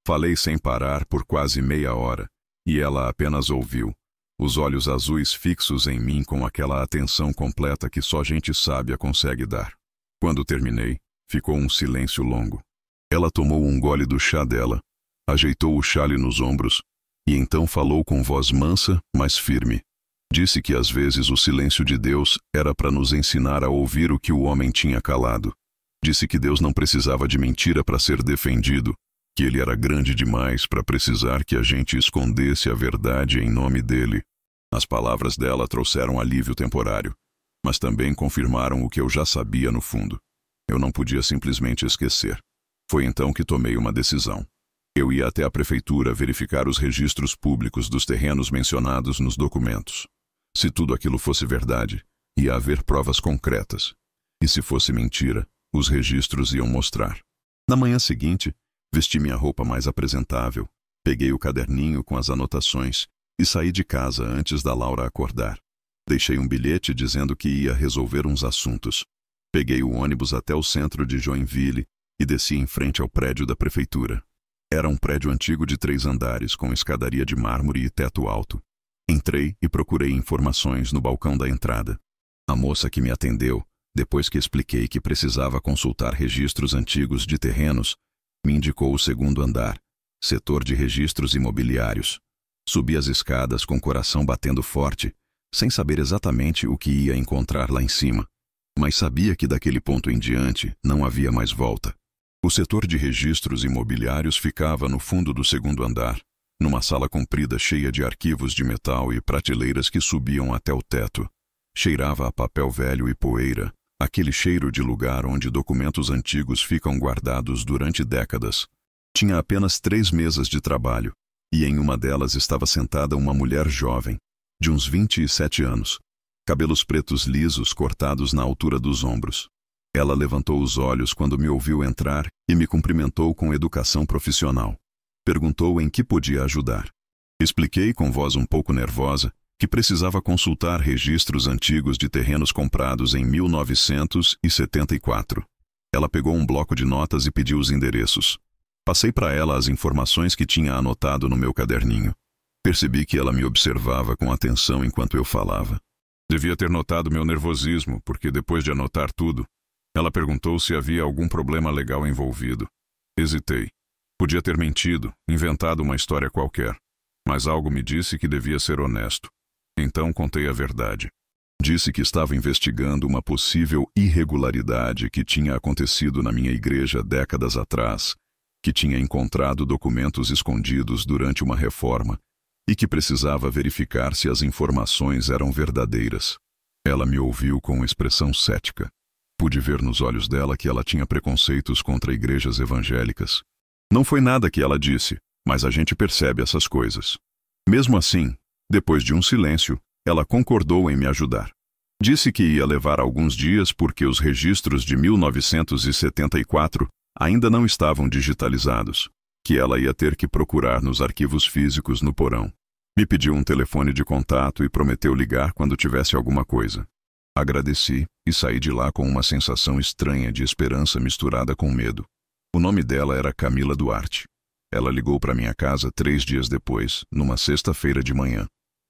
Speaker 1: Falei sem parar por quase meia hora, e ela apenas ouviu, os olhos azuis fixos em mim com aquela atenção completa que só gente sábia consegue dar. Quando terminei, ficou um silêncio longo. Ela tomou um gole do chá dela, ajeitou o chale nos ombros, e então falou com voz mansa, mas firme. Disse que às vezes o silêncio de Deus era para nos ensinar a ouvir o que o homem tinha calado. Disse que Deus não precisava de mentira para ser defendido, que ele era grande demais para precisar que a gente escondesse a verdade em nome dele. As palavras dela trouxeram alívio temporário. mas também confirmaram o que eu já sabia no fundo. Eu não podia simplesmente esquecer. Foi então que tomei uma decisão. Eu ia até a prefeitura verificar os registros públicos dos terrenos mencionados nos documentos. Se tudo aquilo fosse verdade, ia haver provas concretas. E se fosse mentira, os registros iam mostrar. Na manhã seguinte, vesti minha roupa mais apresentável, peguei o caderninho com as anotações e saí de casa antes da Laura acordar. Deixei um bilhete dizendo que ia resolver uns assuntos. Peguei o ônibus até o centro de Joinville e desci em frente ao prédio da prefeitura. Era um prédio antigo de 3 andares, com escadaria de mármore e teto alto. Entrei e procurei informações no balcão da entrada. A moça que me atendeu, depois que expliquei que precisava consultar registros antigos de terrenos, me indicou o 2º andar, setor de registros imobiliários. Subi as escadas com o coração batendo forte, sem saber exatamente o que ia encontrar lá em cima. Mas sabia que daquele ponto em diante não havia mais volta. O setor de registros imobiliários ficava no fundo do 2º andar, numa sala comprida cheia de arquivos de metal e prateleiras que subiam até o teto. Cheirava a papel velho e poeira, aquele cheiro de lugar onde documentos antigos ficam guardados durante décadas. Tinha apenas 3 mesas de trabalho, e em uma delas estava sentada uma mulher jovem, de uns 27 anos, cabelos pretos lisos cortados na altura dos ombros. Ela levantou os olhos quando me ouviu entrar e me cumprimentou com educação profissional. Perguntou em que podia ajudar. Expliquei com voz um pouco nervosa que precisava consultar registros antigos de terrenos comprados em 1974. Ela pegou um bloco de notas e pediu os endereços. Passei para ela as informações que tinha anotado no meu caderninho. Percebi que ela me observava com atenção enquanto eu falava. Devia ter notado meu nervosismo, porque depois de anotar tudo, ela perguntou se havia algum problema legal envolvido. Hesitei. Podia ter mentido, inventado uma história qualquer, mas algo me disse que devia ser honesto. Então contei a verdade. Disse que estava investigando uma possível irregularidade que tinha acontecido na minha igreja décadas atrás, que tinha encontrado documentos escondidos durante uma reforma e que precisava verificar se as informações eram verdadeiras. Ela me ouviu com expressão cética. Pude ver nos olhos dela que ela tinha preconceitos contra igrejas evangélicas. Não foi nada que ela disse, mas a gente percebe essas coisas. Mesmo assim, depois de um silêncio, ela concordou em me ajudar. Disse que ia levar alguns dias porque os registros de 1974 ainda não estavam digitalizados, que ela ia ter que procurar nos arquivos físicos no porão. Me pediu um telefone de contato e prometeu ligar quando tivesse alguma coisa. Agradeci e saí de lá com uma sensação estranha de esperança misturada com medo. O nome dela era Camila Duarte. Ela ligou para minha casa 3 dias depois, numa sexta-feira de manhã.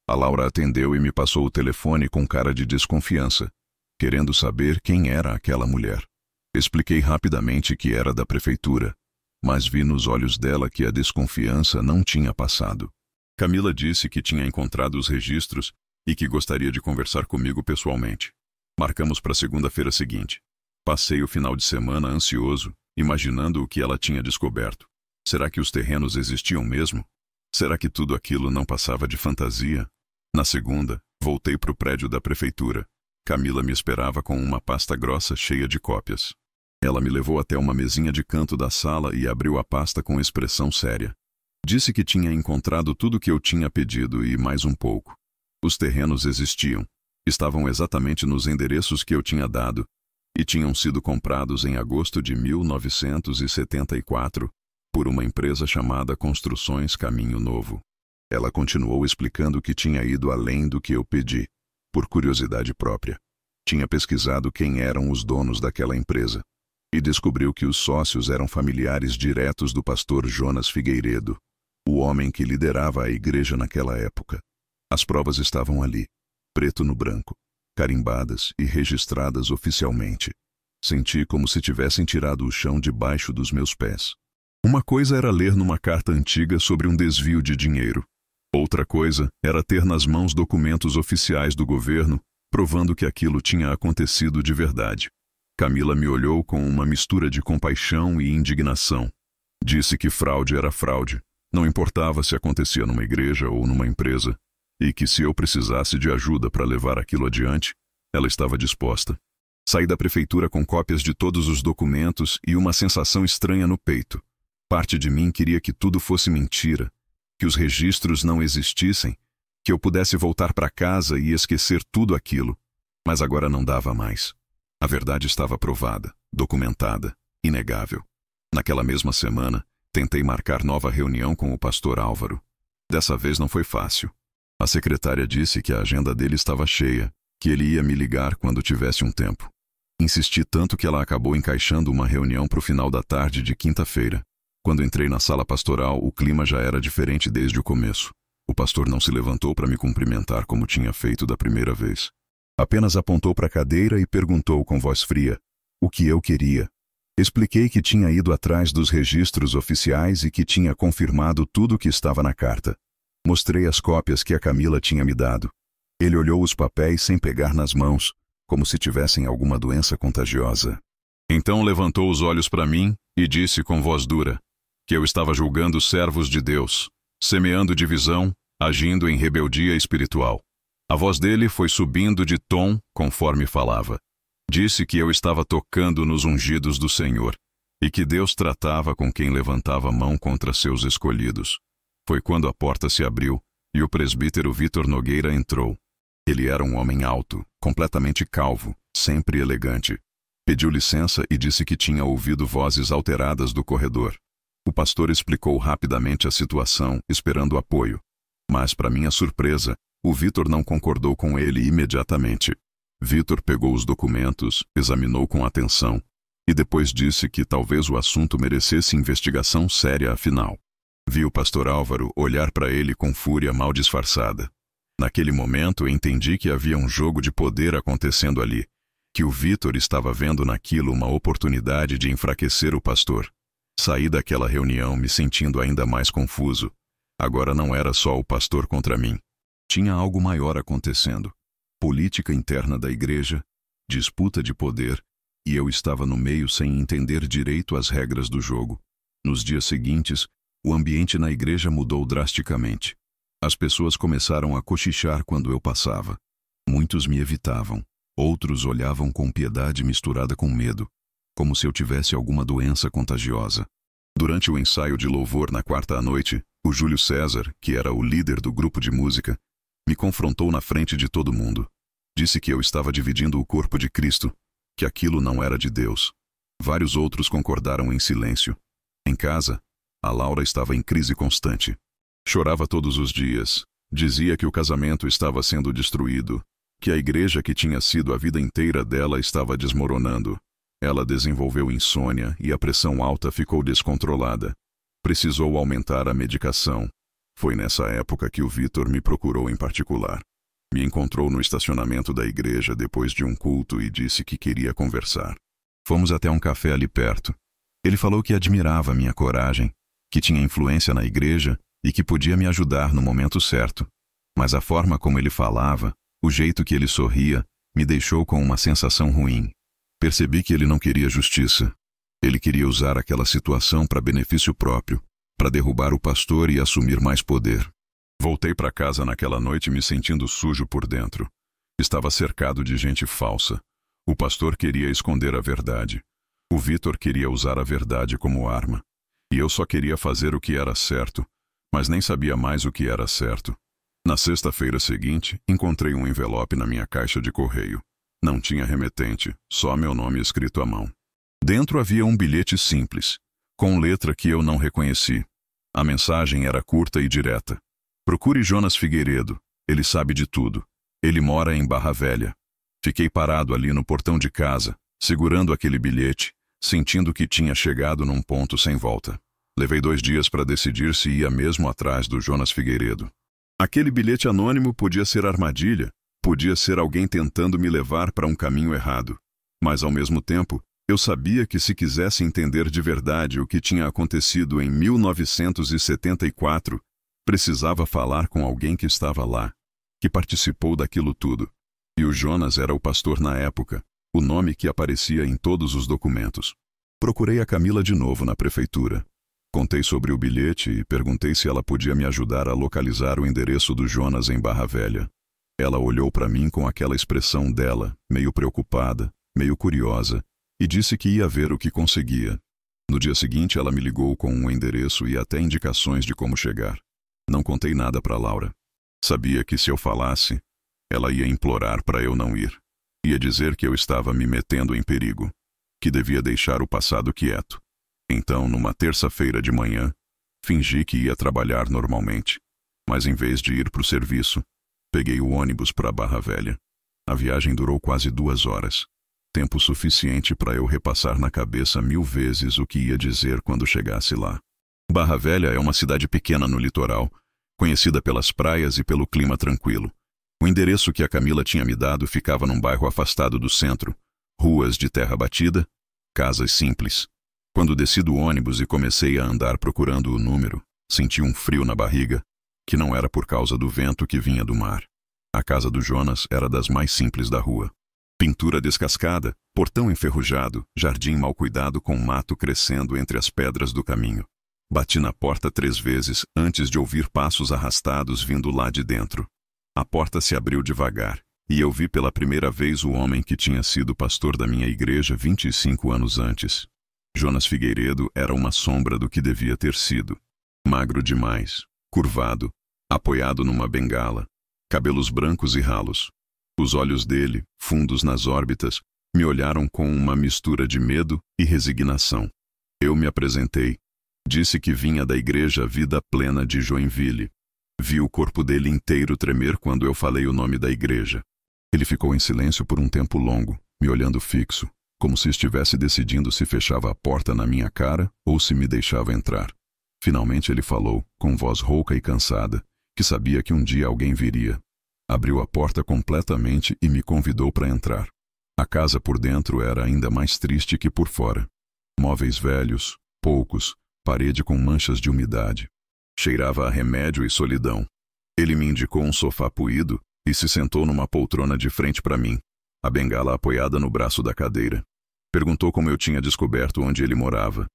Speaker 1: A Laura atendeu e me passou o telefone com cara de desconfiança, querendo saber quem era aquela mulher. Expliquei rapidamente que era da prefeitura, mas vi nos olhos dela que a desconfiança não tinha passado. Camila disse que tinha encontrado os registros e que gostaria de conversar comigo pessoalmente. Marcamos para a segunda-feira seguinte. Passei o final de semana ansioso, imaginando o que ela tinha descoberto. Será que os terrenos existiam mesmo? Será que tudo aquilo não passava de fantasia? Na segunda, voltei para o prédio da prefeitura. Camila me esperava com uma pasta grossa cheia de cópias. Ela me levou até uma mesinha de canto da sala e abriu a pasta com expressão séria. Disse que tinha encontrado tudo o que eu tinha pedido e mais um pouco. Os terrenos existiam, estavam exatamente nos endereços que eu tinha dado e tinham sido comprados em agosto de 1974 por uma empresa chamada Construções Caminho Novo. Ela continuou explicando que tinha ido além do que eu pedi, por curiosidade própria. Tinha pesquisado quem eram os donos daquela empresa e descobriu que os sócios eram familiares diretos do pastor Jonas Figueiredo, o homem que liderava a igreja naquela época. As provas estavam ali, preto no branco, carimbadas e registradas oficialmente. Senti como se tivessem tirado o chão debaixo dos meus pés. Uma coisa era ler numa carta antiga sobre um desvio de dinheiro. Outra coisa era ter nas mãos documentos oficiais do governo provando que aquilo tinha acontecido de verdade. Camila me olhou com uma mistura de compaixão e indignação. Disse que fraude era fraude, não importava se acontecia numa igreja ou numa empresa, e que se eu precisasse de ajuda para levar aquilo adiante, Ela estava disposta. Saí da prefeitura com cópias de todos os documentos e uma sensação estranha no peito. Parte de mim queria que tudo fosse mentira, que os registros não existissem, que eu pudesse voltar para casa e esquecer tudo aquilo. Mas agora não dava mais. A verdade estava provada, documentada, inegável. Naquela mesma semana, tentei marcar nova reunião com o pastor Álvaro. Dessa vez não foi fácil. A secretária disse que a agenda dele estava cheia, que ele ia me ligar quando tivesse um tempo. Insisti tanto que ela acabou encaixando uma reunião para o final da tarde de quinta-feira. Quando entrei na sala pastoral, o clima já era diferente desde o começo. O pastor não se levantou para me cumprimentar como tinha feito da primeira vez. Apenas apontou para a cadeira e perguntou com voz fria o que eu queria. Expliquei que tinha ido atrás dos registros oficiais e que tinha confirmado tudo o que estava na carta. Mostrei as cópias que a Camila tinha me dado. Ele olhou os papéis sem pegar nas mãos, como se tivessem alguma doença contagiosa. Então levantou os olhos para mim e disse com voz dura que eu estava julgando os servos de Deus, semeando divisão, agindo em rebeldia espiritual. A voz dele foi subindo de tom conforme falava. Disse que eu estava tocando nos ungidos do Senhor e que Deus tratava com quem levantava a mão contra seus escolhidos. Foi quando a porta se abriu e o presbítero Vitor Nogueira entrou. Ele era um homem alto, completamente calvo, sempre elegante. Pediu licença e disse que tinha ouvido vozes alteradas do corredor. O pastor explicou rapidamente a situação, esperando apoio. Mas, para minha surpresa, o Vitor não concordou com ele imediatamente. Vitor pegou os documentos, examinou com atenção e depois disse que talvez o assunto merecesse investigação séria afinal. Vi o pastor Álvaro olhar para ele com fúria mal disfarçada. Naquele momento entendi que havia um jogo de poder acontecendo ali, que o Vitor estava vendo naquilo uma oportunidade de enfraquecer o pastor. Saí daquela reunião me sentindo ainda mais confuso. Agora não era só o pastor contra mim. Tinha algo maior acontecendo. Política interna da igreja, disputa de poder, e eu estava no meio sem entender direito as regras do jogo. Nos dias seguintes, o ambiente na igreja mudou drasticamente. As pessoas começaram a cochichar quando eu passava. Muitos me evitavam. Outros olhavam com piedade misturada com medo, como se eu tivesse alguma doença contagiosa. Durante o ensaio de louvor na quarta à noite, o Júlio César, que era o líder do grupo de música, me confrontou na frente de todo mundo. Disse que eu estava dividindo o corpo de Cristo, que aquilo não era de Deus. Vários outros concordaram em silêncio. Em casa, a Laura estava em crise constante. Chorava todos os dias. Dizia que o casamento estava sendo destruído, que a igreja que tinha sido a vida inteira dela estava desmoronando. Ela desenvolveu insônia e a pressão alta ficou descontrolada. Precisou aumentar a medicação. Foi nessa época que o Vitor me procurou em particular. Me encontrou no estacionamento da igreja depois de um culto e disse que queria conversar. Fomos até um café ali perto. Ele falou que admirava minha coragem, que tinha influência na igreja e que podia me ajudar no momento certo. Mas a forma como ele falava, o jeito que ele sorria, me deixou com uma sensação ruim. Percebi que ele não queria justiça. Ele queria usar aquela situação para benefício próprio, para derrubar o pastor e assumir mais poder. Voltei para casa naquela noite me sentindo sujo por dentro. Estava cercado de gente falsa. O pastor queria esconder a verdade. O Vitor queria usar a verdade como arma. E eu só queria fazer o que era certo, mas nem sabia mais o que era certo. Na sexta-feira seguinte, encontrei um envelope na minha caixa de correio. Não tinha remetente, só meu nome escrito à mão. Dentro havia um bilhete simples, com letra que eu não reconheci. A mensagem era curta e direta. Procure Jonas Figueiredo, ele sabe de tudo. Ele mora em Barra Velha. Fiquei parado ali no portão de casa, segurando aquele bilhete, sentindo que tinha chegado num ponto sem volta. Levei 2 dias para decidir se ia mesmo atrás do Jonas Figueiredo. Aquele bilhete anônimo podia ser armadilha, podia ser alguém tentando me levar para um caminho errado. Mas, ao mesmo tempo, eu sabia que se quisesse entender de verdade o que tinha acontecido em 1974, precisava falar com alguém que estava lá, que participou daquilo tudo. E o Jonas era o pastor na época, o nome que aparecia em todos os documentos. Procurei a Camila de novo na prefeitura. Contei sobre o bilhete e perguntei se ela podia me ajudar a localizar o endereço do Jonas em Barra Velha. Ela olhou para mim com aquela expressão dela, meio preocupada, meio curiosa, e disse que ia ver o que conseguia. No dia seguinte, ela me ligou com um endereço e até indicações de como chegar. Não contei nada para Laura. Sabia que se eu falasse, ela ia implorar para eu não ir. Ia dizer que eu estava me metendo em perigo, que devia deixar o passado quieto. Então, numa terça-feira de manhã, fingi que ia trabalhar normalmente. Mas em vez de ir para o serviço, peguei o ônibus para Barra Velha. A viagem durou quase 2 horas. Tempo suficiente para eu repassar na cabeça 1000 vezes o que ia dizer quando chegasse lá. Barra Velha é uma cidade pequena no litoral, conhecida pelas praias e pelo clima tranquilo. O endereço que a Camila tinha me dado ficava num bairro afastado do centro, ruas de terra batida, casas simples. Quando desci do ônibus e comecei a andar procurando o número, senti um frio na barriga, que não era por causa do vento que vinha do mar. A casa do Jonas era das mais simples da rua. Pintura descascada, portão enferrujado, jardim mal cuidado com mato crescendo entre as pedras do caminho. Bati na porta 3 vezes antes de ouvir passos arrastados vindo lá de dentro. A porta se abriu devagar, e eu vi pela primeira vez o homem que tinha sido pastor da minha igreja 25 anos antes. Jonas Figueiredo era uma sombra do que devia ter sido. Magro demais, curvado, apoiado numa bengala, cabelos brancos e ralos. Os olhos dele, fundos nas órbitas, me olharam com uma mistura de medo e resignação. Eu me apresentei. Disse que vinha da igreja Vida Plena de Joinville. Vi o corpo dele inteiro tremer quando eu falei o nome da igreja. Ele ficou em silêncio por um tempo longo, me olhando fixo, como se estivesse decidindo se fechava a porta na minha cara ou se me deixava entrar. Finalmente ele falou, com voz rouca e cansada, que sabia que um dia alguém viria. Abriu a porta completamente e me convidou para entrar. A casa por dentro era ainda mais triste que por fora. Móveis velhos, poucos, parede com manchas de umidade. Cheirava a remédio e solidão. Ele me indicou um sofá puído e se sentou numa poltrona de frente para mim, a bengala apoiada no braço da cadeira. Perguntou como eu tinha descoberto onde ele morava.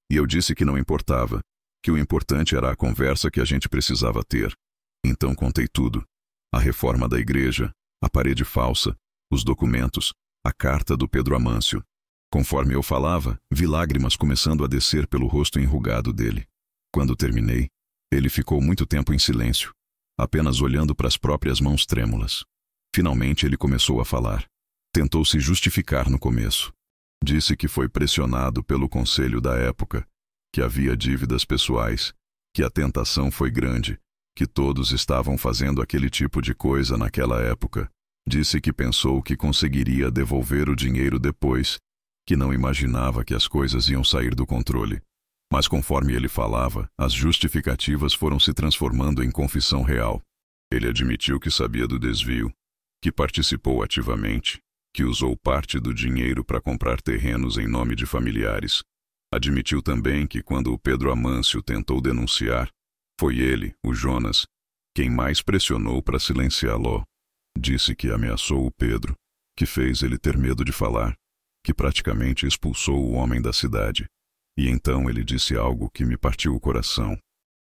Speaker 1: E eu disse que não importava, que o importante era a conversa que a gente precisava ter. Então contei tudo. A reforma da igreja, a parede falsa, os documentos, a carta do Pedro Amâncio. Conforme eu falava, vi lágrimas começando a descer pelo rosto enrugado dele. Quando terminei, ele ficou muito tempo em silêncio, apenas olhando para as próprias mãos trêmulas. Finalmente ele começou a falar. Tentou se justificar no começo. Disse que foi pressionado pelo conselho da época, que havia dívidas pessoais, que a tentação foi grande, que todos estavam fazendo aquele tipo de coisa naquela época. Disse que pensou que conseguiria devolver o dinheiro depois, que não imaginava que as coisas iam sair do controle. Mas conforme ele falava, as justificativas foram se transformando em confissão real. Ele admitiu que sabia do desvio, que participou ativamente, que usou parte do dinheiro para comprar terrenos em nome de familiares. Admitiu também que quando o Pedro Amâncio tentou denunciar, foi ele, o Jonas, quem mais pressionou para silenciá-lo. Disse que ameaçou o Pedro, que fez ele ter medo de falar, que praticamente expulsou o homem da cidade. E então ele disse algo que me partiu o coração.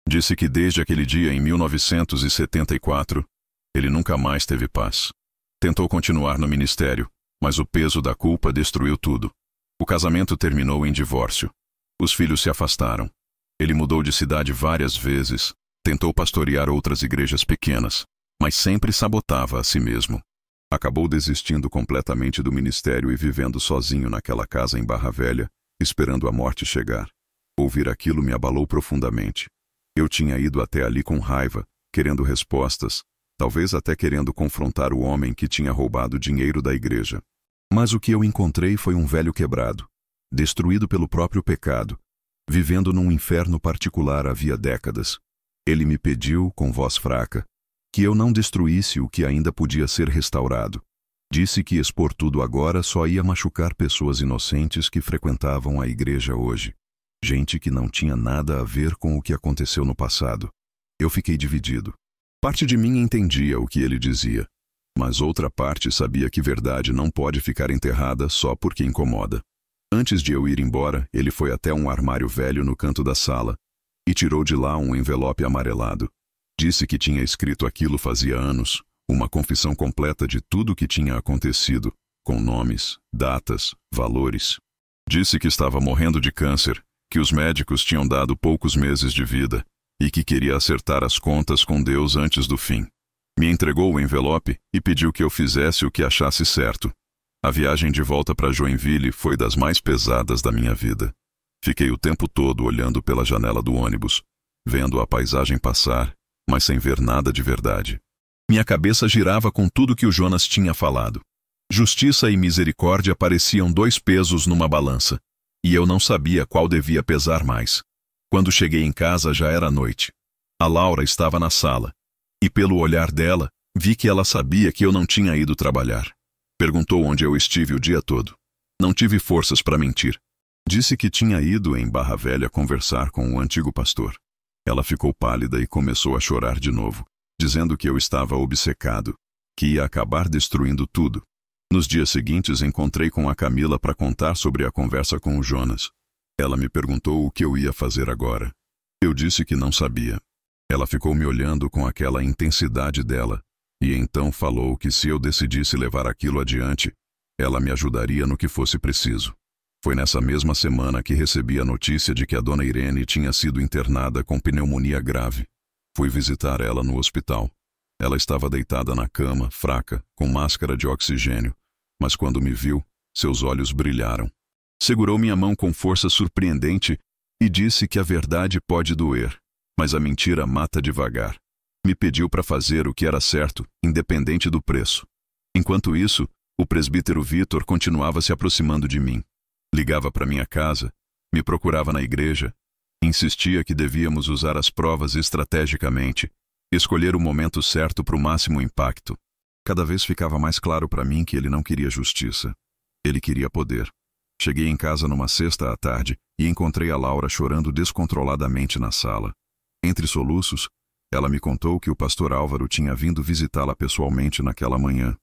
Speaker 1: Disse que desde aquele dia em 1974, ele nunca mais teve paz. Tentou continuar no ministério, mas o peso da culpa destruiu tudo. O casamento terminou em divórcio. Os filhos se afastaram. Ele mudou de cidade várias vezes, tentou pastorear outras igrejas pequenas, mas sempre sabotava a si mesmo. Acabou desistindo completamente do ministério e vivendo sozinho naquela casa em Barra Velha, esperando a morte chegar. Ouvir aquilo me abalou profundamente. Eu tinha ido até ali com raiva, querendo respostas, talvez até querendo confrontar o homem que tinha roubado dinheiro da igreja. Mas o que eu encontrei foi um velho quebrado, destruído pelo próprio pecado, vivendo num inferno particular havia décadas. Ele me pediu, com voz fraca, que eu não destruísse o que ainda podia ser restaurado. Disse que expor tudo agora só ia machucar pessoas inocentes que frequentavam a igreja hoje. Gente que não tinha nada a ver com o que aconteceu no passado. Eu fiquei dividido. Parte de mim entendia o que ele dizia, mas outra parte sabia que verdade não pode ficar enterrada só porque incomoda. Antes de eu ir embora, ele foi até um armário velho no canto da sala e tirou de lá um envelope amarelado. Disse que tinha escrito aquilo fazia anos, Uma confissão completa de tudo o que tinha acontecido, com nomes, datas, valores. Disse que estava morrendo de câncer, que os médicos tinham dado poucos meses de vida e que queria acertar as contas com Deus antes do fim. Me entregou o envelope e pediu que eu fizesse o que achasse certo. A viagem de volta para Joinville foi das mais pesadas da minha vida. Fiquei o tempo todo olhando pela janela do ônibus, vendo a paisagem passar, mas sem ver nada de verdade. Minha cabeça girava com tudo que o Jonas tinha falado. Justiça e misericórdia pareciam dois pesos numa balança, e eu não sabia qual devia pesar mais. Quando cheguei em casa já era noite. A Laura estava na sala, e pelo olhar dela, vi que ela sabia que eu não tinha ido trabalhar. Perguntou onde eu estive o dia todo. Não tive forças para mentir. Disse que tinha ido em Barra Velha conversar com o antigo pastor. Ela ficou pálida e começou a chorar de novo, dizendo que eu estava obcecado, que ia acabar destruindo tudo. Nos dias seguintes encontrei com a Camila para contar sobre a conversa com o Jonas. Ela me perguntou o que eu ia fazer agora. Eu disse que não sabia. Ela ficou me olhando com aquela intensidade dela, e então falou que se eu decidisse levar aquilo adiante, ela me ajudaria no que fosse preciso. Foi nessa mesma semana que recebi a notícia de que a dona Irene tinha sido internada com pneumonia grave. Fui visitar ela no hospital. Ela estava deitada na cama, fraca, com máscara de oxigênio, mas quando me viu, seus olhos brilharam. Segurou minha mão com força surpreendente e disse que a verdade pode doer, mas a mentira mata devagar. Me pediu para fazer o que era certo, independente do preço. Enquanto isso, o presbítero Vitor continuava se aproximando de mim. Ligava para minha casa, me procurava na igreja, insistia que devíamos usar as provas estrategicamente, escolher o momento certo para o máximo impacto. Cada vez ficava mais claro para mim que ele não queria justiça. Ele queria poder. Cheguei em casa numa sexta à tarde e encontrei a Laura chorando descontroladamente na sala. Entre soluços, ela me contou que o pastor Álvaro tinha vindo visitá-la pessoalmente naquela manhã.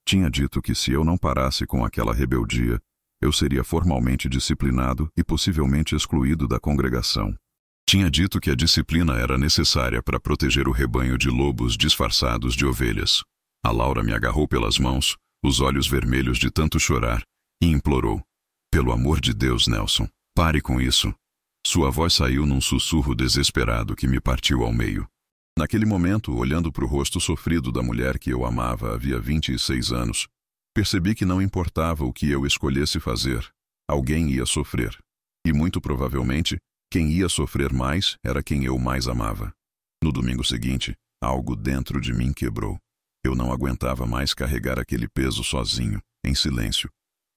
Speaker 1: Tinha dito que se eu não parasse com aquela rebeldia, eu seria formalmente disciplinado e possivelmente excluído da congregação. Tinha dito que a disciplina era necessária para proteger o rebanho de lobos disfarçados de ovelhas. A Laura me agarrou pelas mãos, os olhos vermelhos de tanto chorar, e implorou: "Pelo amor de Deus, Nelson, pare com isso." Sua voz saiu num sussurro desesperado que me partiu ao meio. Naquele momento, olhando para o rosto sofrido da mulher que eu amava havia 26 anos, percebi que não importava o que eu escolhesse fazer, alguém ia sofrer. E muito provavelmente, quem ia sofrer mais era quem eu mais amava. No domingo seguinte, algo dentro de mim quebrou. Eu não aguentava mais carregar aquele peso sozinho, em silêncio.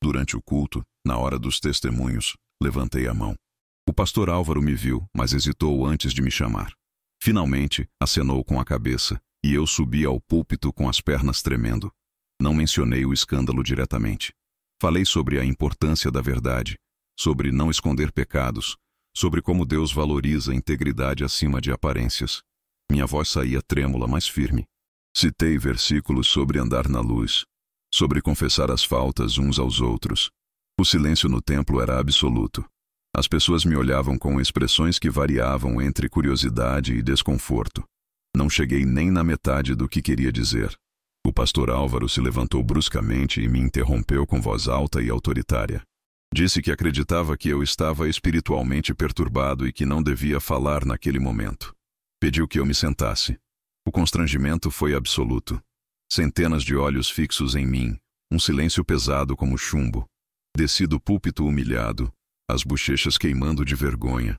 Speaker 1: Durante o culto, na hora dos testemunhos, levantei a mão. O pastor Álvaro me viu, mas hesitou antes de me chamar. Finalmente, acenou com a cabeça, e eu subi ao púlpito com as pernas tremendo. Não mencionei o escândalo diretamente. Falei sobre a importância da verdade, sobre não esconder pecados, sobre como Deus valoriza a integridade acima de aparências. Minha voz saía trêmula, mas firme. Citei versículos sobre andar na luz, sobre confessar as faltas uns aos outros. O silêncio no templo era absoluto. As pessoas me olhavam com expressões que variavam entre curiosidade e desconforto. Não cheguei nem na metade do que queria dizer. O pastor Álvaro se levantou bruscamente e me interrompeu com voz alta e autoritária. Disse que acreditava que eu estava espiritualmente perturbado e que não devia falar naquele momento. Pediu que eu me sentasse. O constrangimento foi absoluto. Centenas de olhos fixos em mim, um silêncio pesado como chumbo. Desci do púlpito humilhado, as bochechas queimando de vergonha.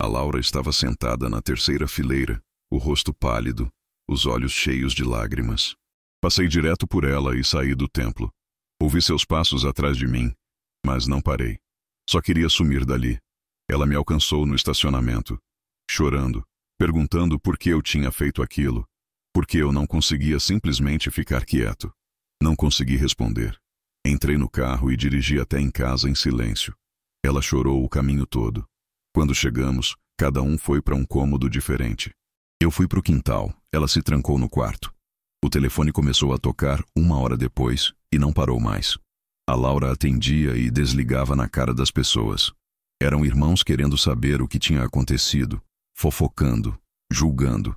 Speaker 1: A Laura estava sentada na terceira fileira, o rosto pálido, os olhos cheios de lágrimas. Passei direto por ela e saí do templo. Ouvi seus passos atrás de mim, mas não parei. Só queria sumir dali. Ela me alcançou no estacionamento, chorando, perguntando por que eu tinha feito aquilo, por que eu não conseguia simplesmente ficar quieto. Não consegui responder. Entrei no carro e dirigi até em casa em silêncio. Ela chorou o caminho todo. Quando chegamos, cada um foi para um cômodo diferente. Eu fui para o quintal, ela se trancou no quarto. O telefone começou a tocar 1 hora depois e não parou mais. A Laura atendia e desligava na cara das pessoas. Eram irmãos querendo saber o que tinha acontecido, fofocando, julgando.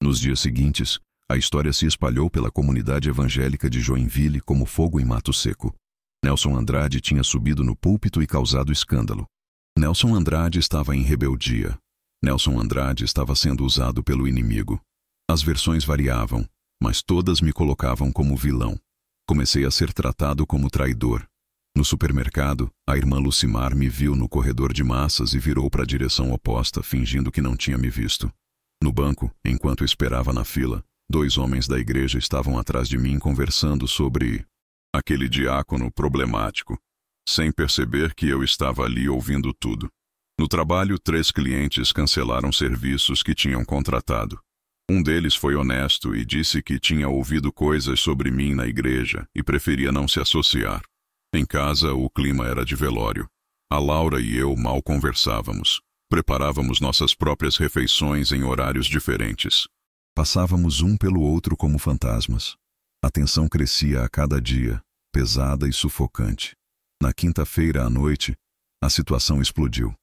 Speaker 1: Nos dias seguintes, A história se espalhou pela comunidade evangélica de Joinville como fogo em mato seco. Nelson Andrade tinha subido no púlpito e causado escândalo. Nelson Andrade estava em rebeldia. Nelson Andrade estava sendo usado pelo inimigo. As versões variavam, mas todas me colocavam como vilão. Comecei a ser tratado como traidor. No supermercado, a irmã Lucimar me viu no corredor de massas e virou para a direção oposta, fingindo que não tinha me visto. No banco, enquanto esperava na fila, 2 homens da igreja estavam atrás de mim conversando sobre aquele diácono problemático, sem perceber que eu estava ali ouvindo tudo. No trabalho, 3 clientes cancelaram serviços que tinham contratado. Um deles foi honesto e disse que tinha ouvido coisas sobre mim na igreja e preferia não se associar. Em casa, o clima era de velório. A Laura e eu mal conversávamos. Preparávamos nossas próprias refeições em horários diferentes. Passávamos um pelo outro como fantasmas. A tensão crescia a cada dia, pesada e sufocante. Na quinta-feira à noite, a situação explodiu.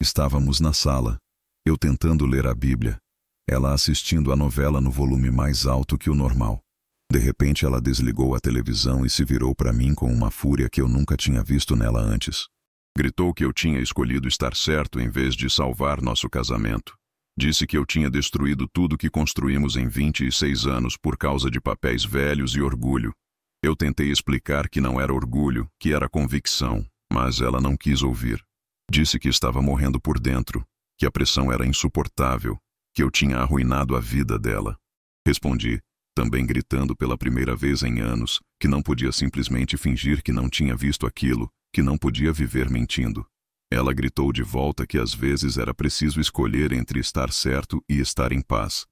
Speaker 1: Estávamos na sala, eu tentando ler a Bíblia, ela assistindo a novela no volume mais alto que o normal. De repente ela desligou a televisão e se virou para mim com uma fúria que eu nunca tinha visto nela antes. Gritou que eu tinha escolhido estar certo em vez de salvar nosso casamento. Disse que eu tinha destruído tudo que construímos em 26 anos por causa de papéis velhos e orgulho. Eu tentei explicar que não era orgulho, que era convicção, mas ela não quis ouvir. Disse que estava morrendo por dentro, que a pressão era insuportável, que eu tinha arruinado a vida dela. Respondi, também gritando pela primeira vez em anos, que não podia simplesmente fingir que não tinha visto aquilo, que não podia viver mentindo. Ela gritou de volta que às vezes era preciso escolher entre estar certo e estar em paz.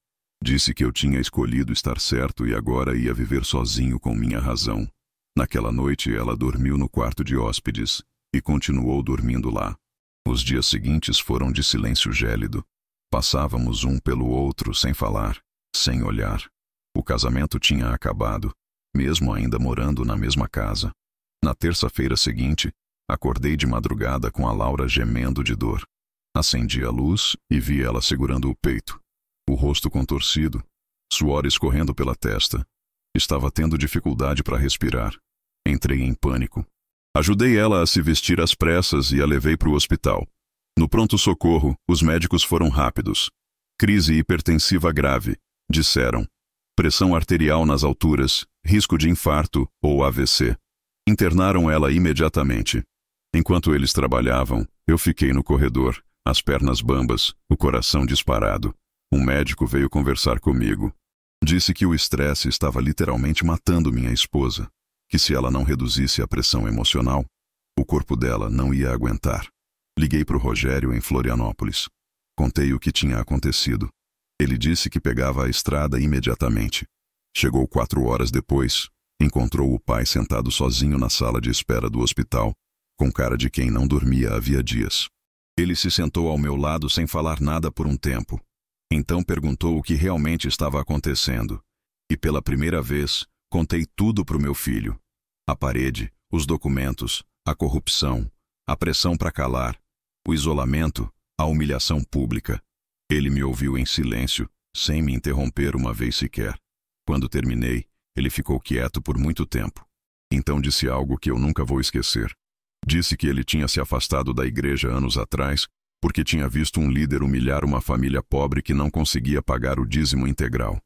Speaker 1: Disse que eu tinha escolhido estar certo e agora ia viver sozinho com minha razão. Naquela noite ela dormiu no quarto de hóspedes e continuou dormindo lá. Os dias seguintes foram de silêncio gélido. Passávamos um pelo outro sem falar, sem olhar. O casamento tinha acabado, mesmo ainda morando na mesma casa. Na terça-feira seguinte, acordei de madrugada com a Laura gemendo de dor. Acendi a luz e vi ela segurando o peito, o rosto contorcido, suor escorrendo pela testa. Estava tendo dificuldade para respirar. Entrei em pânico. Ajudei ela a se vestir às pressas e a levei para o hospital. No pronto-socorro, os médicos foram rápidos. Crise hipertensiva grave, disseram. Pressão arterial nas alturas, risco de infarto ou AVC. Internaram ela imediatamente. Enquanto eles trabalhavam, eu fiquei no corredor, as pernas bambas, o coração disparado. Um médico veio conversar comigo. Disse que o estresse estava literalmente matando minha esposa, que se ela não reduzisse a pressão emocional, o corpo dela não ia aguentar. Liguei para o Rogério em Florianópolis. Contei o que tinha acontecido. Ele disse que pegava a estrada imediatamente. Chegou 4 horas depois, encontrou o pai sentado sozinho na sala de espera do hospital, com cara de quem não dormia havia dias. Ele se sentou ao meu lado sem falar nada por um tempo. Então perguntou o que realmente estava acontecendo. E pela primeira vez, contei tudo para o meu filho. A parede, os documentos, a corrupção, a pressão para calar, o isolamento, a humilhação pública. Ele me ouviu em silêncio, sem me interromper uma vez sequer. Quando terminei, ele ficou quieto por muito tempo. Então disse algo que eu nunca vou esquecer. Disse que ele tinha se afastado da igreja anos atrás porque tinha visto um líder humilhar uma família pobre que não conseguia pagar o dízimo integral.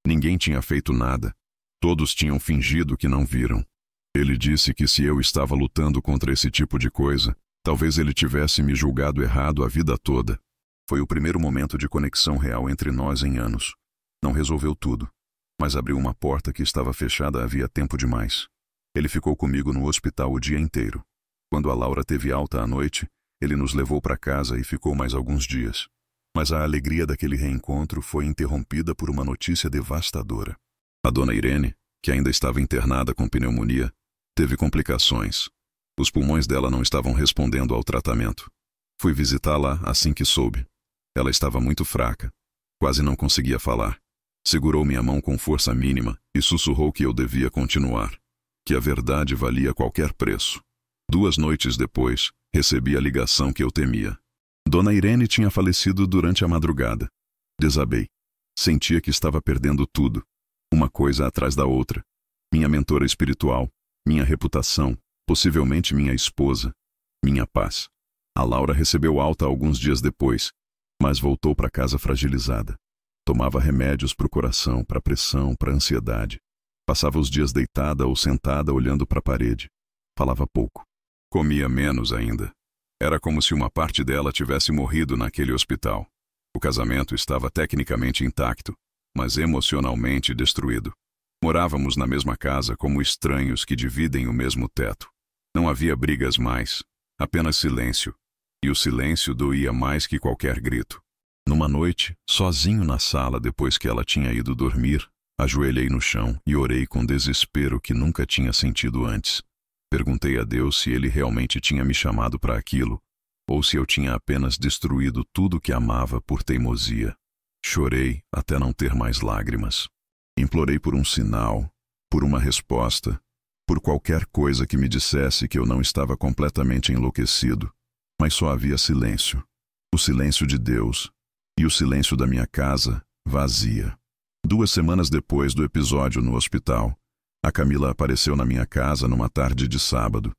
Speaker 1: Ninguém tinha feito nada. Todos tinham fingido que não viram. Ele disse que se eu estava lutando contra esse tipo de coisa, talvez ele tivesse me julgado errado a vida toda. Foi o primeiro momento de conexão real entre nós em anos. Não resolveu tudo, mas abriu uma porta que estava fechada havia tempo demais. Ele ficou comigo no hospital o dia inteiro. Quando a Laura teve alta à noite, ele nos levou para casa e ficou mais alguns dias. Mas a alegria daquele reencontro foi interrompida por uma notícia devastadora. A dona Irene, que ainda estava internada com pneumonia, teve complicações. Os pulmões dela não estavam respondendo ao tratamento. Fui visitá-la assim que soube. Ela estava muito fraca. Quase não conseguia falar. Segurou minha mão com força mínima e sussurrou que eu devia continuar. Que a verdade valia qualquer preço. 2 noites depois, recebi a ligação que eu temia. Dona Irene tinha falecido durante a madrugada. Desabei. Sentia que estava perdendo tudo. Uma coisa atrás da outra. Minha mentora espiritual, minha reputação, possivelmente minha esposa, minha paz. A Laura recebeu alta alguns dias depois, mas voltou para casa fragilizada. Tomava remédios para o coração, para a pressão, para a ansiedade. Passava os dias deitada ou sentada olhando para a parede. Falava pouco. Comia menos ainda. Era como se uma parte dela tivesse morrido naquele hospital. O casamento estava tecnicamente intacto, mas emocionalmente destruído. Morávamos na mesma casa como estranhos que dividem o mesmo teto. Não havia brigas mais, apenas silêncio. E o silêncio doía mais que qualquer grito. Numa noite, sozinho na sala depois que ela tinha ido dormir, ajoelhei no chão e orei com desespero que nunca tinha sentido antes. Perguntei a Deus se Ele realmente tinha me chamado para aquilo, ou se eu tinha apenas destruído tudo que amava por teimosia. Chorei até não ter mais lágrimas. Implorei por um sinal, por uma resposta, por qualquer coisa que me dissesse que eu não estava completamente enlouquecido. Mas só havia silêncio. O silêncio de Deus e o silêncio da minha casa vazia. 2 semanas depois do episódio no hospital, a Camila apareceu na minha casa numa tarde de sábado.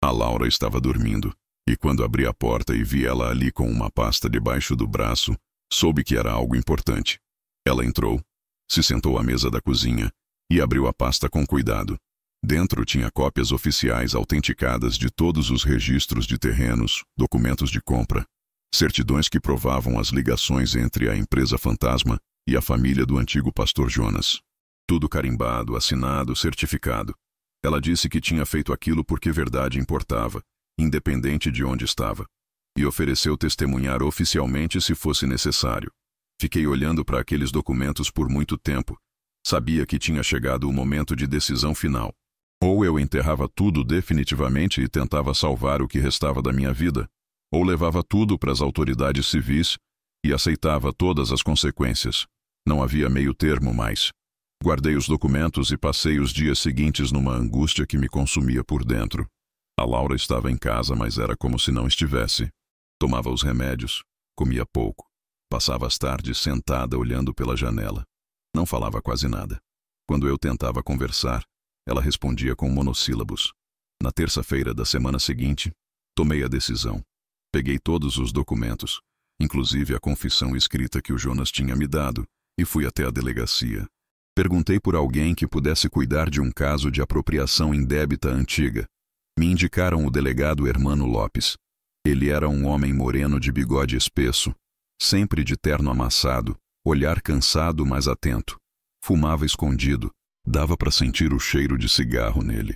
Speaker 1: A Laura estava dormindo, e quando abri a porta e vi ela ali com uma pasta debaixo do braço, soube que era algo importante. Ela entrou, se sentou à mesa da cozinha e abriu a pasta com cuidado. Dentro tinha cópias oficiais autenticadas de todos os registros de terrenos, documentos de compra, certidões que provavam as ligações entre a empresa fantasma e a família do antigo pastor Jonas. Tudo carimbado, assinado, certificado. Ela disse que tinha feito aquilo porque verdade importava, independente de onde estava, e ofereceu testemunhar oficialmente se fosse necessário. Fiquei olhando para aqueles documentos por muito tempo. Sabia que tinha chegado o momento de decisão final. Ou eu enterrava tudo definitivamente e tentava salvar o que restava da minha vida, ou levava tudo para as autoridades civis e aceitava todas as consequências. Não havia meio termo mais. Guardei os documentos e passei os dias seguintes numa angústia que me consumia por dentro. A Laura estava em casa, mas era como se não estivesse. Tomava os remédios, comia pouco. Passava as tardes sentada olhando pela janela. Não falava quase nada. Quando eu tentava conversar, ela respondia com monossílabos. Na terça-feira da semana seguinte, tomei a decisão. Peguei todos os documentos, inclusive a confissão escrita que o Jonas tinha me dado, e fui até a delegacia. Perguntei por alguém que pudesse cuidar de um caso de apropriação indébita antiga. Me indicaram o delegado Hermano Lopes. Ele era um homem moreno de bigode espesso, sempre de terno amassado, olhar cansado mas atento. Fumava escondido, dava para sentir o cheiro de cigarro nele.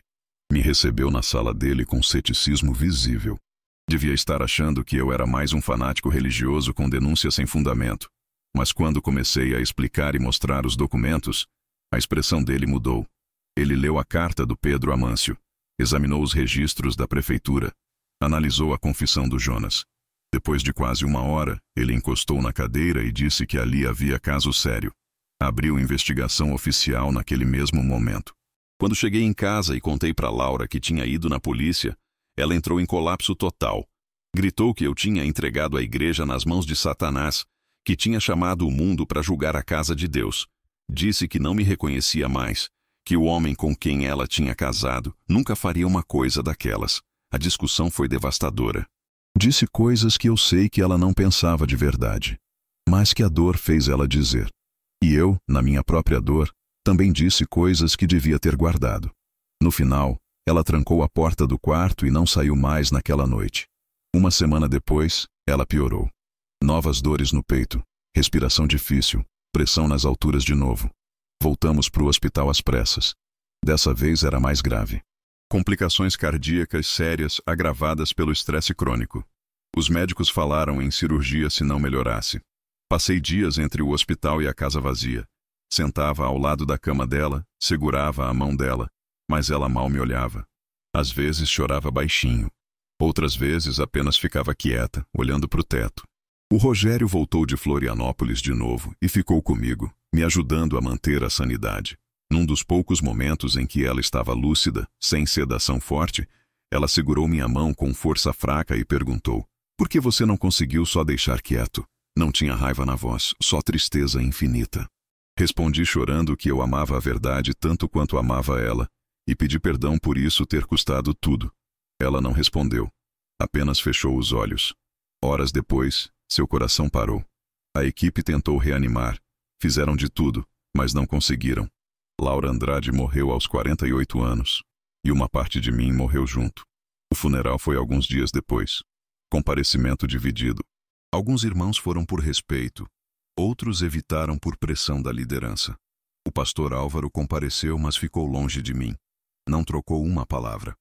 Speaker 1: Me recebeu na sala dele com ceticismo visível. Devia estar achando que eu era mais um fanático religioso com denúncias sem fundamento. Mas quando comecei a explicar e mostrar os documentos, a expressão dele mudou. Ele leu a carta do Pedro Amâncio, examinou os registros da prefeitura, analisou a confissão do Jonas. Depois de quase 1 hora, ele encostou na cadeira e disse que ali havia caso sério. Abriu investigação oficial naquele mesmo momento. Quando cheguei em casa e contei para Laura que tinha ido na polícia, ela entrou em colapso total. Gritou que eu tinha entregado a igreja nas mãos de Satanás, que tinha chamado o mundo para julgar a casa de Deus. Disse que não me reconhecia mais, que o homem com quem ela tinha casado nunca faria uma coisa daquelas. A discussão foi devastadora. Disse coisas que eu sei que ela não pensava de verdade, mas que a dor fez ela dizer. E eu, na minha própria dor, também disse coisas que devia ter guardado. No final, ela trancou a porta do quarto e não saiu mais naquela noite. 1 semana depois, ela piorou. Novas dores no peito, respiração difícil, pressão nas alturas de novo. Voltamos para o hospital às pressas. Dessa vez era mais grave. Complicações cardíacas sérias agravadas pelo estresse crônico. Os médicos falaram em cirurgia se não melhorasse. Passei dias entre o hospital e a casa vazia. Sentava ao lado da cama dela, segurava a mão dela, mas ela mal me olhava. Às vezes chorava baixinho. Outras vezes apenas ficava quieta, olhando para o teto. O Rogério voltou de Florianópolis de novo e ficou comigo, me ajudando a manter a sanidade. Num dos poucos momentos em que ela estava lúcida, sem sedação forte, ela segurou minha mão com força fraca e perguntou: "Por que você não conseguiu só deixar quieto?" Não tinha raiva na voz, só tristeza infinita. Respondi chorando que eu amava a verdade tanto quanto amava ela, e pedi perdão por isso ter custado tudo. Ela não respondeu. Apenas fechou os olhos. Horas depois, seu coração parou. A equipe tentou reanimar. Fizeram de tudo, mas não conseguiram. Laura Andrade morreu aos 48 anos. E uma parte de mim morreu junto. O funeral foi alguns dias depois. Comparecimento dividido. Alguns irmãos foram por respeito. Outros evitaram por pressão da liderança. O pastor Álvaro compareceu, mas ficou longe de mim. Não trocou uma palavra.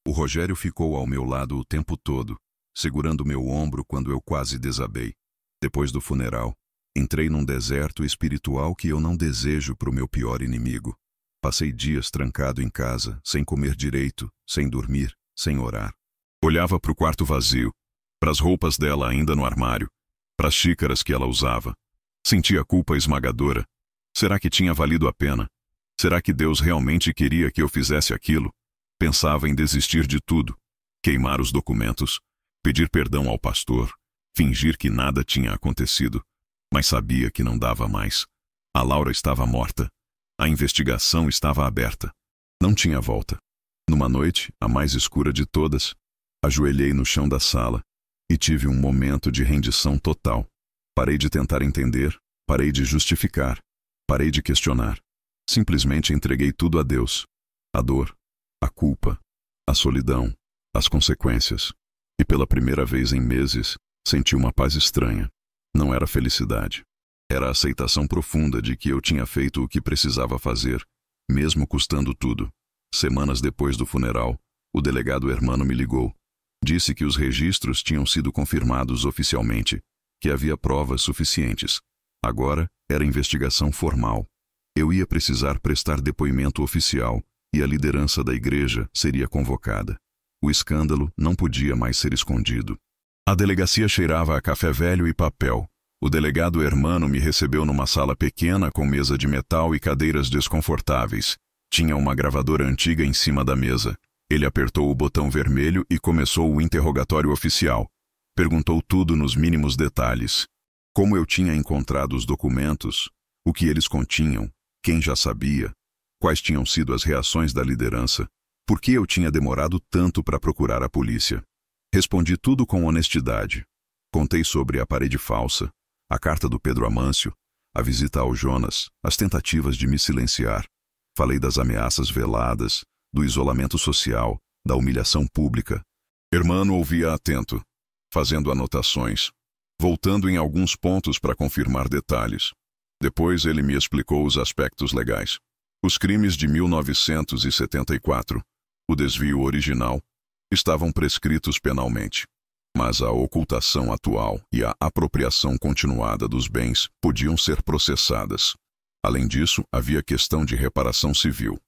Speaker 1: O Rogério ficou ao meu lado o tempo todo, segurando meu ombro quando eu quase desabei. Depois do funeral, entrei num deserto espiritual que eu não desejo para o meu pior inimigo. Passei dias trancado em casa, sem comer direito, sem dormir, sem orar. Olhava para o quarto vazio, para as roupas dela ainda no armário, para as xícaras que ela usava. Sentia a culpa esmagadora. Será que tinha valido a pena? Será que Deus realmente queria que eu fizesse aquilo? Pensava em desistir de tudo, queimar os documentos, pedir perdão ao pastor, fingir que nada tinha acontecido. Mas sabia que não dava mais. A Laura estava morta. A investigação estava aberta. Não tinha volta. Numa noite, a mais escura de todas, ajoelhei no chão da sala e tive um momento de rendição total. Parei de tentar entender, parei de justificar, parei de questionar. Simplesmente entreguei tudo a Deus. A dor, a culpa, a solidão, as consequências. E pela primeira vez em meses, senti uma paz estranha. Não era felicidade. Era a aceitação profunda de que eu tinha feito o que precisava fazer, mesmo custando tudo. Semanas depois do funeral, o delegado Hermano me ligou. Disse que os registros tinham sido confirmados oficialmente, que havia provas suficientes. Agora era investigação formal. Eu ia precisar prestar depoimento oficial e a liderança da igreja seria convocada. O escândalo não podia mais ser escondido. A delegacia cheirava a café velho e papel. O delegado Hermano me recebeu numa sala pequena com mesa de metal e cadeiras desconfortáveis. Tinha uma gravadora antiga em cima da mesa. Ele apertou o botão vermelho e começou o interrogatório oficial. Perguntou tudo nos mínimos detalhes. Como eu tinha encontrado os documentos, o que eles continham, quem já sabia, quais tinham sido as reações da liderança, por que eu tinha demorado tanto para procurar a polícia. Respondi tudo com honestidade. Contei sobre a parede falsa, a carta do Pedro Amâncio, a visita ao Jonas, as tentativas de me silenciar. Falei das ameaças veladas, do isolamento social, da humilhação pública. Hermano ouvia atento, fazendo anotações, voltando em alguns pontos para confirmar detalhes. Depois ele me explicou os aspectos legais. Os crimes de 1974, o desvio original, estavam prescritos penalmente. Mas a ocultação atual e a apropriação continuada dos bens podiam ser processadas. Além disso, havia questão de reparação civil.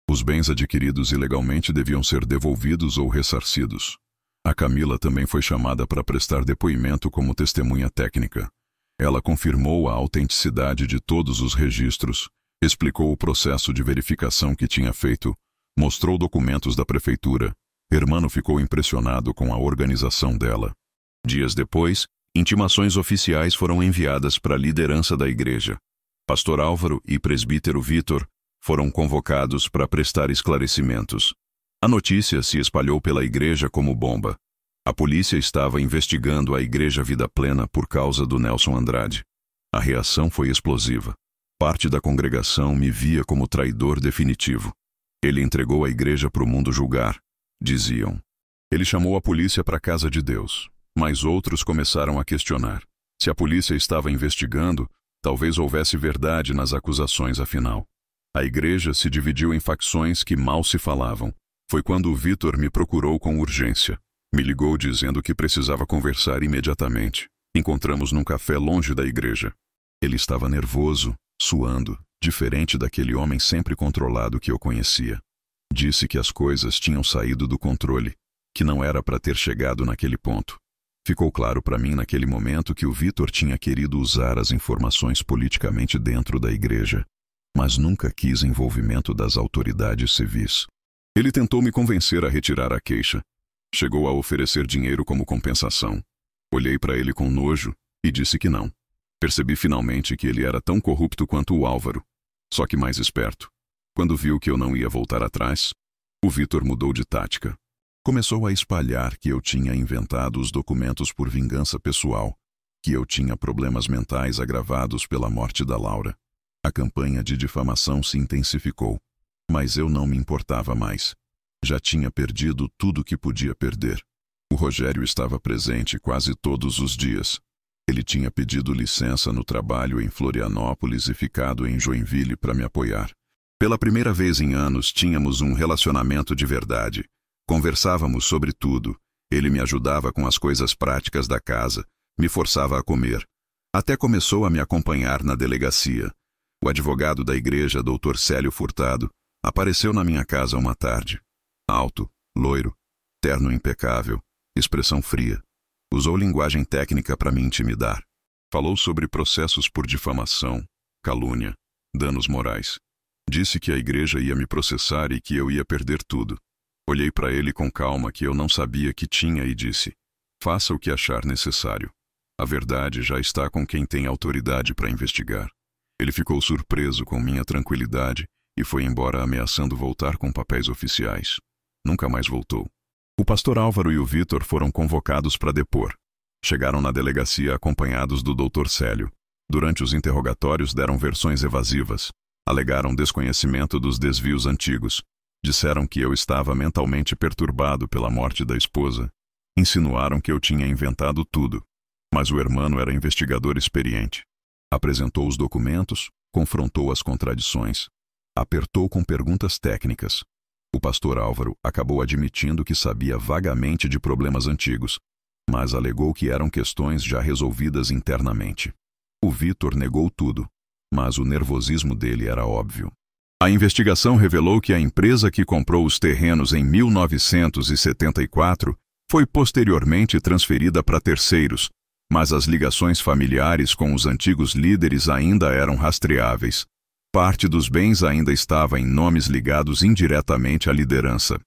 Speaker 1: Os bens adquiridos ilegalmente deviam ser devolvidos ou ressarcidos. A Camila também foi chamada para prestar depoimento como testemunha técnica. Ela confirmou a autenticidade de todos os registros, explicou o processo de verificação que tinha feito, mostrou documentos da prefeitura. Hermano ficou impressionado com a organização dela. Dias depois, intimações oficiais foram enviadas para a liderança da igreja. Pastor Álvaro e presbítero Vitor foram convocados para prestar esclarecimentos. A notícia se espalhou pela igreja como bomba. A polícia estava investigando a Igreja Vida Plena por causa do Nelson Andrade. A reação foi explosiva. Parte da congregação me via como traidor definitivo. Ele entregou a igreja para o mundo julgar, diziam. Ele chamou a polícia para a casa de Deus, mas outros começaram a questionar. Se a polícia estava investigando, talvez houvesse verdade nas acusações afinal. A igreja se dividiu em facções que mal se falavam. Foi quando o Vitor me procurou com urgência. Me ligou dizendo que precisava conversar imediatamente. Encontramos num café longe da igreja. Ele estava nervoso, suando, diferente daquele homem sempre controlado que eu conhecia. Disse que as coisas tinham saído do controle, que não era para ter chegado naquele ponto. Ficou claro para mim naquele momento que o Vitor tinha querido usar as informações politicamente dentro da igreja, mas nunca quis envolvimento das autoridades civis. Ele tentou me convencer a retirar a queixa. Chegou a oferecer dinheiro como compensação. Olhei para ele com nojo e disse que não. Percebi finalmente que ele era tão corrupto quanto o Álvaro, só que mais esperto. Quando viu que eu não ia voltar atrás, o Vitor mudou de tática. Começou a espalhar que eu tinha inventado os documentos por vingança pessoal, que eu tinha problemas mentais agravados pela morte da Laura. A campanha de difamação se intensificou, mas eu não me importava mais. Já tinha perdido tudo que podia perder. O Rogério estava presente quase todos os dias. Ele tinha pedido licença no trabalho em Florianópolis e ficado em Joinville para me apoiar. Pela primeira vez em anos, tínhamos um relacionamento de verdade. Conversávamos sobre tudo. Ele me ajudava com as coisas práticas da casa, me forçava a comer. Até começou a me acompanhar na delegacia. O advogado da igreja, Dr. Célio Furtado, apareceu na minha casa uma tarde. Alto, loiro, terno impecável, expressão fria. Usou linguagem técnica para me intimidar. Falou sobre processos por difamação, calúnia, danos morais. Disse que a igreja ia me processar e que eu ia perder tudo. Olhei para ele com calma que eu não sabia que tinha e disse: faça o que achar necessário. A verdade já está com quem tem autoridade para investigar. Ele ficou surpreso com minha tranquilidade e foi embora ameaçando voltar com papéis oficiais. Nunca mais voltou. O pastor Álvaro e o Vitor foram convocados para depor. Chegaram na delegacia acompanhados do Dr. Célio. Durante os interrogatórios deram versões evasivas. Alegaram desconhecimento dos desvios antigos. Disseram que eu estava mentalmente perturbado pela morte da esposa. Insinuaram que eu tinha inventado tudo. Mas o hermano era investigador experiente. Apresentou os documentos, confrontou as contradições. Apertou com perguntas técnicas. O pastor Álvaro acabou admitindo que sabia vagamente de problemas antigos, mas alegou que eram questões já resolvidas internamente. O Vitor negou tudo, mas o nervosismo dele era óbvio. A investigação revelou que a empresa que comprou os terrenos em 1974 foi posteriormente transferida para terceiros, mas as ligações familiares com os antigos líderes ainda eram rastreáveis. Parte dos bens ainda estava em nomes ligados indiretamente à liderança.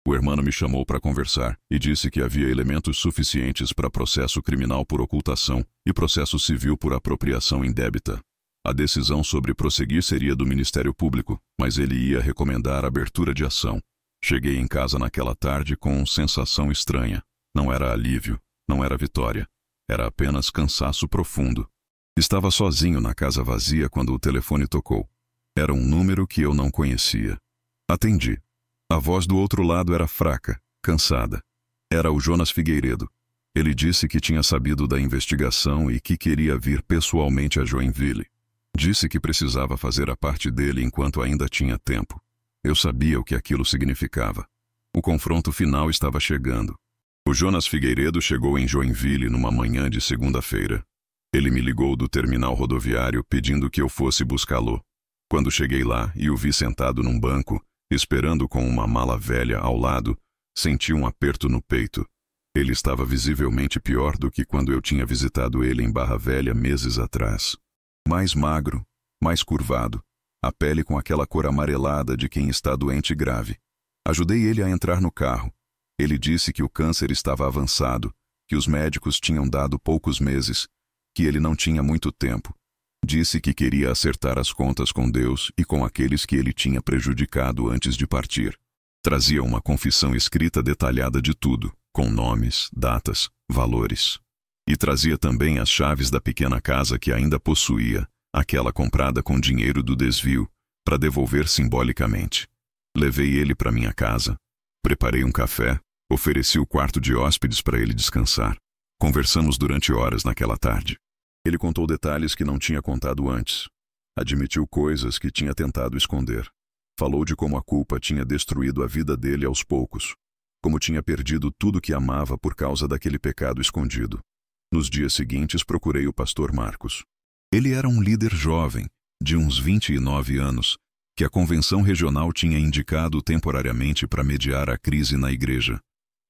Speaker 1: O hermano me chamou para conversar e disse que havia elementos suficientes para processo criminal por ocultação e processo civil por apropriação indébita. A decisão sobre prosseguir seria do Ministério Público, mas ele ia recomendar abertura de ação. Cheguei em casa naquela tarde com sensação estranha. Não era alívio, não era vitória. Era apenas cansaço profundo. Estava sozinho na casa vazia quando o telefone tocou. Era um número que eu não conhecia. Atendi. A voz do outro lado era fraca, cansada. Era o Jonas Figueiredo. Ele disse que tinha sabido da investigação e que queria vir pessoalmente a Joinville. Disse que precisava fazer a parte dele enquanto ainda tinha tempo. Eu sabia o que aquilo significava. O confronto final estava chegando. O Jonas Figueiredo chegou em Joinville numa manhã de segunda-feira. Ele me ligou do terminal rodoviário pedindo que eu fosse buscá-lo. Quando cheguei lá e o vi sentado num banco, esperando com uma mala velha ao lado, senti um aperto no peito. Ele estava visivelmente pior do que quando eu tinha visitado ele em Barra Velha meses atrás. Mais magro, mais curvado, a pele com aquela cor amarelada de quem está doente grave. Ajudei ele a entrar no carro. Ele disse que o câncer estava avançado, que os médicos tinham dado poucos meses, que ele não tinha muito tempo. Disse que queria acertar as contas com Deus e com aqueles que ele tinha prejudicado antes de partir. Trazia uma confissão escrita detalhada de tudo, com nomes, datas, valores. E trazia também as chaves da pequena casa que ainda possuía, aquela comprada com dinheiro do desvio, para devolver simbolicamente. Levei ele para minha casa. Preparei um café, ofereci o quarto de hóspedes para ele descansar. Conversamos durante horas naquela tarde. Ele contou detalhes que não tinha contado antes. Admitiu coisas que tinha tentado esconder. Falou de como a culpa tinha destruído a vida dele aos poucos. Como tinha perdido tudo que amava por causa daquele pecado escondido. Nos dias seguintes procurei o pastor Marcos. Ele era um líder jovem, de uns 29 anos, que a convenção regional tinha indicado temporariamente para mediar a crise na igreja.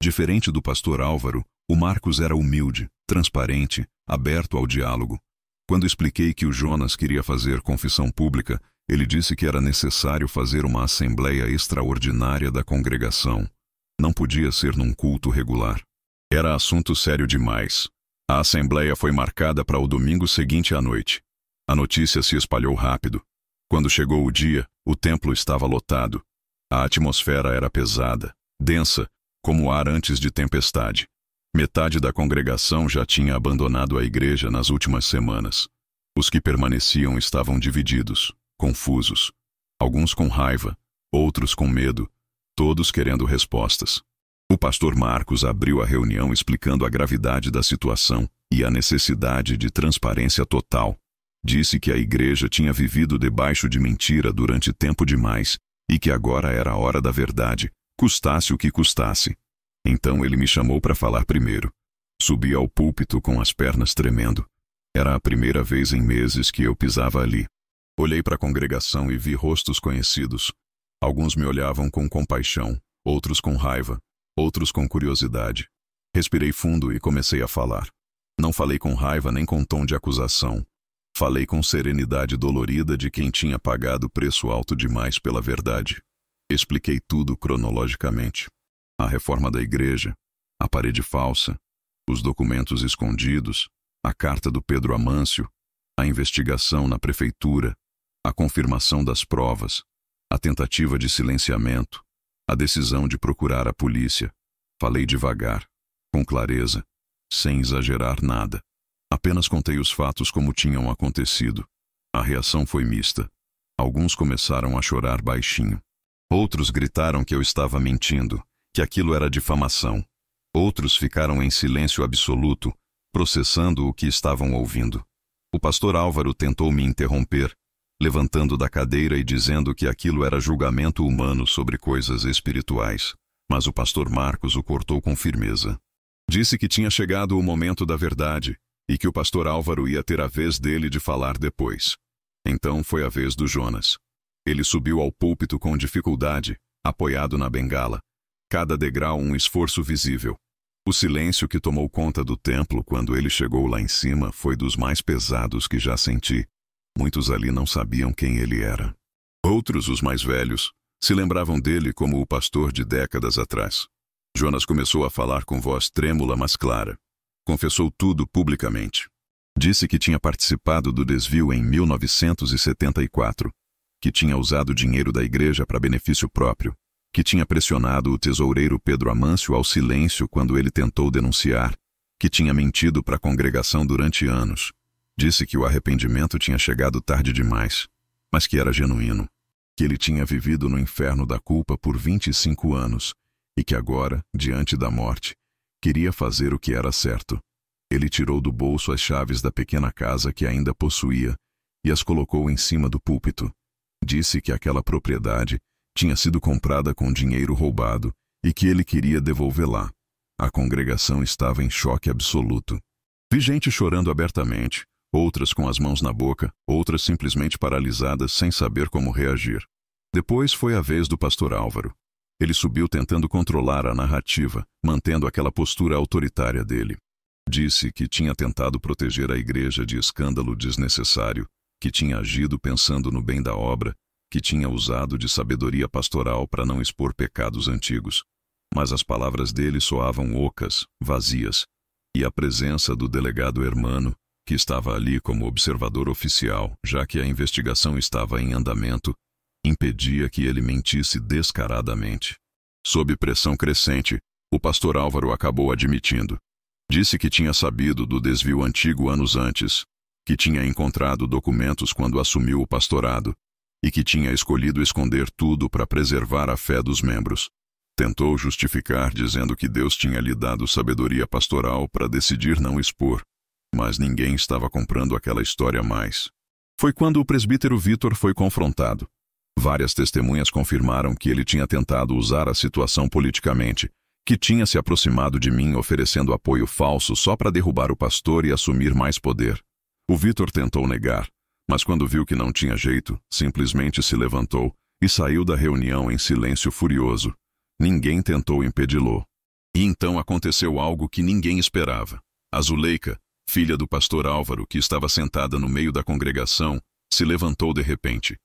Speaker 1: Diferente do pastor Álvaro, o Marcos era humilde, transparente, aberto ao diálogo. Quando expliquei que o Jonas queria fazer confissão pública, ele disse que era necessário fazer uma assembleia extraordinária da congregação. Não podia ser num culto regular. Era assunto sério demais. A assembleia foi marcada para o domingo seguinte à noite. A notícia se espalhou rápido. Quando chegou o dia, o templo estava lotado. A atmosfera era pesada, densa, como o ar antes de tempestade. Metade da congregação já tinha abandonado a igreja nas últimas semanas. Os que permaneciam estavam divididos, confusos. Alguns com raiva, outros com medo, todos querendo respostas. O pastor Marcos abriu a reunião explicando a gravidade da situação e a necessidade de transparência total. Disse que a igreja tinha vivido debaixo de mentira durante tempo demais e que agora era a hora da verdade, custasse o que custasse. Então ele me chamou para falar primeiro. Subi ao púlpito com as pernas tremendo. Era a primeira vez em meses que eu pisava ali. Olhei para a congregação e vi rostos conhecidos. Alguns me olhavam com compaixão, outros com raiva, outros com curiosidade. Respirei fundo e comecei a falar. Não falei com raiva nem com tom de acusação. Falei com serenidade dolorida de quem tinha pagado preço alto demais pela verdade. Expliquei tudo cronologicamente. A reforma da igreja, a parede falsa, os documentos escondidos, a carta do Pedro Amâncio, a investigação na prefeitura, a confirmação das provas, a tentativa de silenciamento, a decisão de procurar a polícia. Falei devagar, com clareza, sem exagerar nada. Apenas contei os fatos como tinham acontecido. A reação foi mista. Alguns começaram a chorar baixinho. Outros gritaram que eu estava mentindo, que aquilo era difamação. Outros ficaram em silêncio absoluto, processando o que estavam ouvindo. O pastor Álvaro tentou me interromper, levantando da cadeira e dizendo que aquilo era julgamento humano sobre coisas espirituais. Mas o pastor Marcos o cortou com firmeza. Disse que tinha chegado o momento da verdade e que o pastor Álvaro ia ter a vez dele de falar depois. Então foi a vez do Jonas. Ele subiu ao púlpito com dificuldade, apoiado na bengala. Cada degrau um esforço visível. O silêncio que tomou conta do templo quando ele chegou lá em cima foi dos mais pesados que já senti. Muitos ali não sabiam quem ele era. Outros, os mais velhos, se lembravam dele como o pastor de décadas atrás. Jonas começou a falar com voz trêmula, mas clara. Confessou tudo publicamente. Disse que tinha participado do desvio em 1974, que tinha usado dinheiro da igreja para benefício próprio, que tinha pressionado o tesoureiro Pedro Amâncio ao silêncio quando ele tentou denunciar, que tinha mentido para a congregação durante anos. Disse que o arrependimento tinha chegado tarde demais, mas que era genuíno, que ele tinha vivido no inferno da culpa por 25 anos e que agora, diante da morte, queria fazer o que era certo. Ele tirou do bolso as chaves da pequena casa que ainda possuía e as colocou em cima do púlpito. Disse que aquela propriedade tinha sido comprada com dinheiro roubado e que ele queria devolvê-la. A congregação estava em choque absoluto. Vi gente chorando abertamente, outras com as mãos na boca, outras simplesmente paralisadas sem saber como reagir. Depois foi a vez do pastor Álvaro. Ele subiu tentando controlar a narrativa, mantendo aquela postura autoritária dele. Disse que tinha tentado proteger a igreja de escândalo desnecessário, que tinha agido pensando no bem da obra, que tinha usado de sabedoria pastoral para não expor pecados antigos. Mas as palavras dele soavam ocas, vazias, e a presença do delegado Hermano, que estava ali como observador oficial, já que a investigação estava em andamento, impedia que ele mentisse descaradamente. Sob pressão crescente, o pastor Álvaro acabou admitindo. Disse que tinha sabido do desvio antigo anos antes, que tinha encontrado documentos quando assumiu o pastorado e que tinha escolhido esconder tudo para preservar a fé dos membros. Tentou justificar dizendo que Deus tinha lhe dado sabedoria pastoral para decidir não expor, mas ninguém estava comprando aquela história mais. Foi quando o presbítero Vitor foi confrontado. Várias testemunhas confirmaram que ele tinha tentado usar a situação politicamente, que tinha se aproximado de mim oferecendo apoio falso só para derrubar o pastor e assumir mais poder. O Vitor tentou negar, mas quando viu que não tinha jeito, simplesmente se levantou e saiu da reunião em silêncio furioso. Ninguém tentou impedi-lo. E então aconteceu algo que ninguém esperava. A Zuleika, filha do pastor Álvaro, que estava sentada no meio da congregação, se levantou de repente.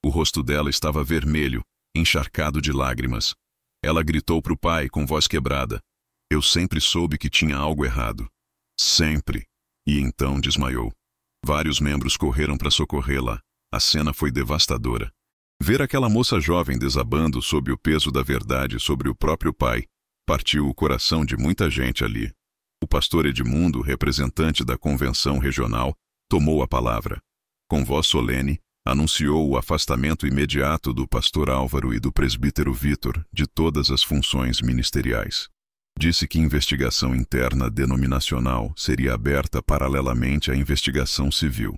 Speaker 1: O rosto dela estava vermelho, encharcado de lágrimas. Ela gritou para o pai com voz quebrada. Eu sempre soube que tinha algo errado. Sempre. E então desmaiou. Vários membros correram para socorrê-la. A cena foi devastadora. Ver aquela moça jovem desabando sob o peso da verdade sobre o próprio pai partiu o coração de muita gente ali. O pastor Edmundo, representante da convenção regional, tomou a palavra. Com voz solene, anunciou o afastamento imediato do pastor Álvaro e do presbítero Vítor de todas as funções ministeriais. Disse que investigação interna denominacional seria aberta paralelamente à investigação civil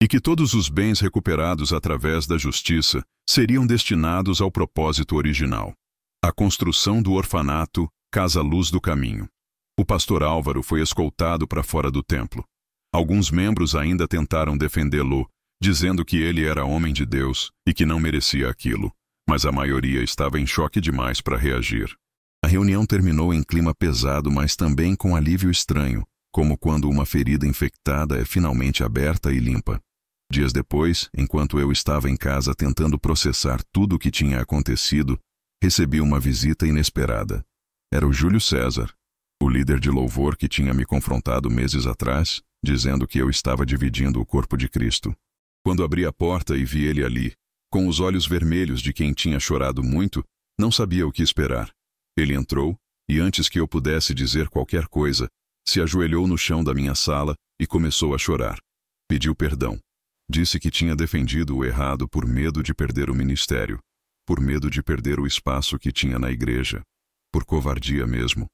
Speaker 1: e que todos os bens recuperados através da justiça seriam destinados ao propósito original, a construção do orfanato Casa Luz do Caminho. O pastor Álvaro foi escoltado para fora do templo. Alguns membros ainda tentaram defendê-lo, dizendo que ele era homem de Deus e que não merecia aquilo, mas a maioria estava em choque demais para reagir. A reunião terminou em clima pesado, mas também com alívio estranho, como quando uma ferida infectada é finalmente aberta e limpa. Dias depois, enquanto eu estava em casa tentando processar tudo o que tinha acontecido, recebi uma visita inesperada. Era o Júlio César, o líder de louvor que tinha me confrontado meses atrás, dizendo que eu estava dividindo o corpo de Cristo. Quando abri a porta e vi ele ali, com os olhos vermelhos de quem tinha chorado muito, não sabia o que esperar. Ele entrou e, antes que eu pudesse dizer qualquer coisa, se ajoelhou no chão da minha sala e começou a chorar. Pediu perdão. Disse que tinha defendido o errado por medo de perder o ministério, por medo de perder o espaço que tinha na igreja, por covardia mesmo.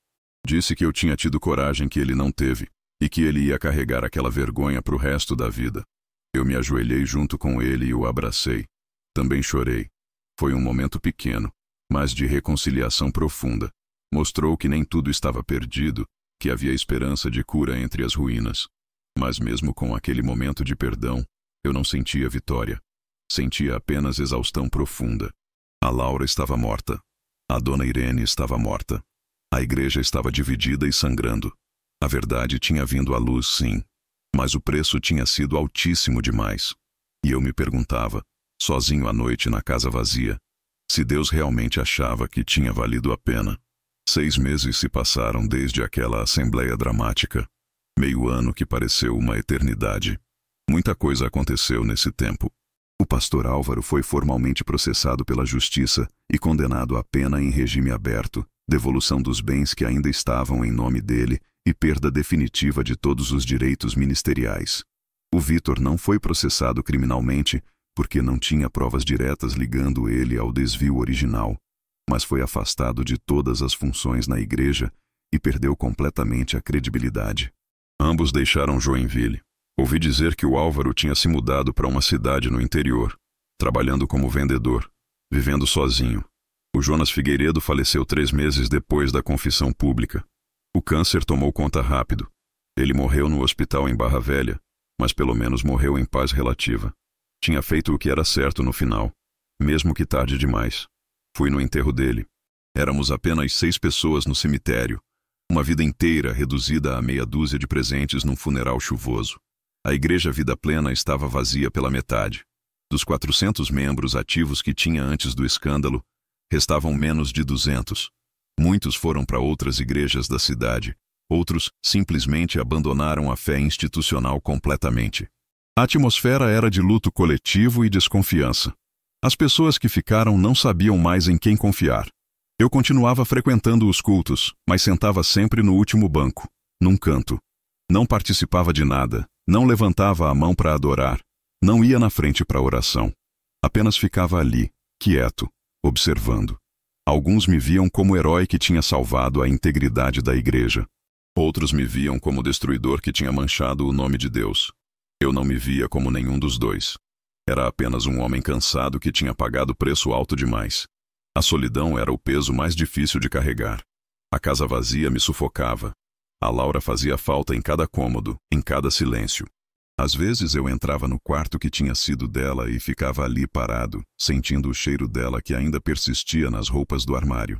Speaker 1: Disse que eu tinha tido coragem que ele não teve e que ele ia carregar aquela vergonha para o resto da vida. Eu me ajoelhei junto com ele e o abracei. Também chorei. Foi um momento pequeno, mas de reconciliação profunda. Mostrou que nem tudo estava perdido, que havia esperança de cura entre as ruínas. Mas mesmo com aquele momento de perdão, eu não sentia vitória. Sentia apenas exaustão profunda. A Laura estava morta. A dona Irene estava morta. A igreja estava dividida e sangrando. A verdade tinha vindo à luz, sim, mas o preço tinha sido altíssimo demais. E eu me perguntava, sozinho à noite na casa vazia, se Deus realmente achava que tinha valido a pena. 6 meses se passaram desde aquela assembleia dramática. Meio ano que pareceu uma eternidade. Muita coisa aconteceu nesse tempo. O pastor Álvaro foi formalmente processado pela justiça e condenado à pena em regime aberto, devolução dos bens que ainda estavam em nome dele e perda definitiva de todos os direitos ministeriais. O Vítor não foi processado criminalmente porque não tinha provas diretas ligando ele ao desvio original, mas foi afastado de todas as funções na igreja e perdeu completamente a credibilidade. Ambos deixaram Joinville. Ouvi dizer que o Álvaro tinha se mudado para uma cidade no interior, trabalhando como vendedor, vivendo sozinho. O Jonas Figueiredo faleceu 3 meses depois da confissão pública. O câncer tomou conta rápido. Ele morreu no hospital em Barra Velha, mas pelo menos morreu em paz relativa. Tinha feito o que era certo no final, mesmo que tarde demais. Fui no enterro dele. Éramos apenas 6 pessoas no cemitério, uma vida inteira reduzida a meia dúzia de presentes num funeral chuvoso. A igreja Vida Plena estava vazia pela metade. Dos 400 membros ativos que tinha antes do escândalo, restavam menos de 200. Muitos foram para outras igrejas da cidade. Outros simplesmente abandonaram a fé institucional completamente. A atmosfera era de luto coletivo e desconfiança. As pessoas que ficaram não sabiam mais em quem confiar. Eu continuava frequentando os cultos, mas sentava sempre no último banco, num canto. Não participava de nada, não levantava a mão para adorar, não ia na frente para oração. Apenas ficava ali, quieto, observando. Alguns me viam como herói que tinha salvado a integridade da igreja. Outros me viam como destruidor que tinha manchado o nome de Deus. Eu não me via como nenhum dos dois. Era apenas um homem cansado que tinha pagado preço alto demais. A solidão era o peso mais difícil de carregar. A casa vazia me sufocava. A Laura fazia falta em cada cômodo, em cada silêncio. Às vezes eu entrava no quarto que tinha sido dela e ficava ali parado, sentindo o cheiro dela que ainda persistia nas roupas do armário.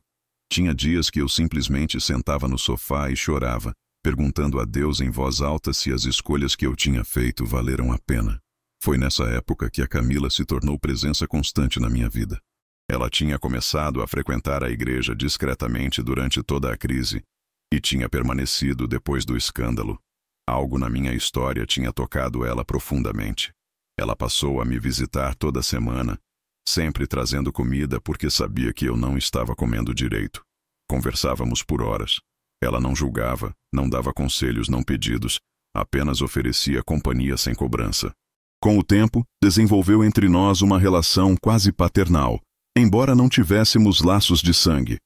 Speaker 1: Tinha dias que eu simplesmente sentava no sofá e chorava, perguntando a Deus em voz alta se as escolhas que eu tinha feito valeram a pena. Foi nessa época que a Camila se tornou presença constante na minha vida. Ela tinha começado a frequentar a igreja discretamente durante toda a crise e tinha permanecido depois do escândalo. Algo na minha história tinha tocado ela profundamente. Ela passou a me visitar toda semana, sempre trazendo comida porque sabia que eu não estava comendo direito. Conversávamos por horas. Ela não julgava, não dava conselhos não pedidos, apenas oferecia companhia sem cobrança. Com o tempo, desenvolveu entre nós uma relação quase paternal, embora não tivéssemos laços de sangue.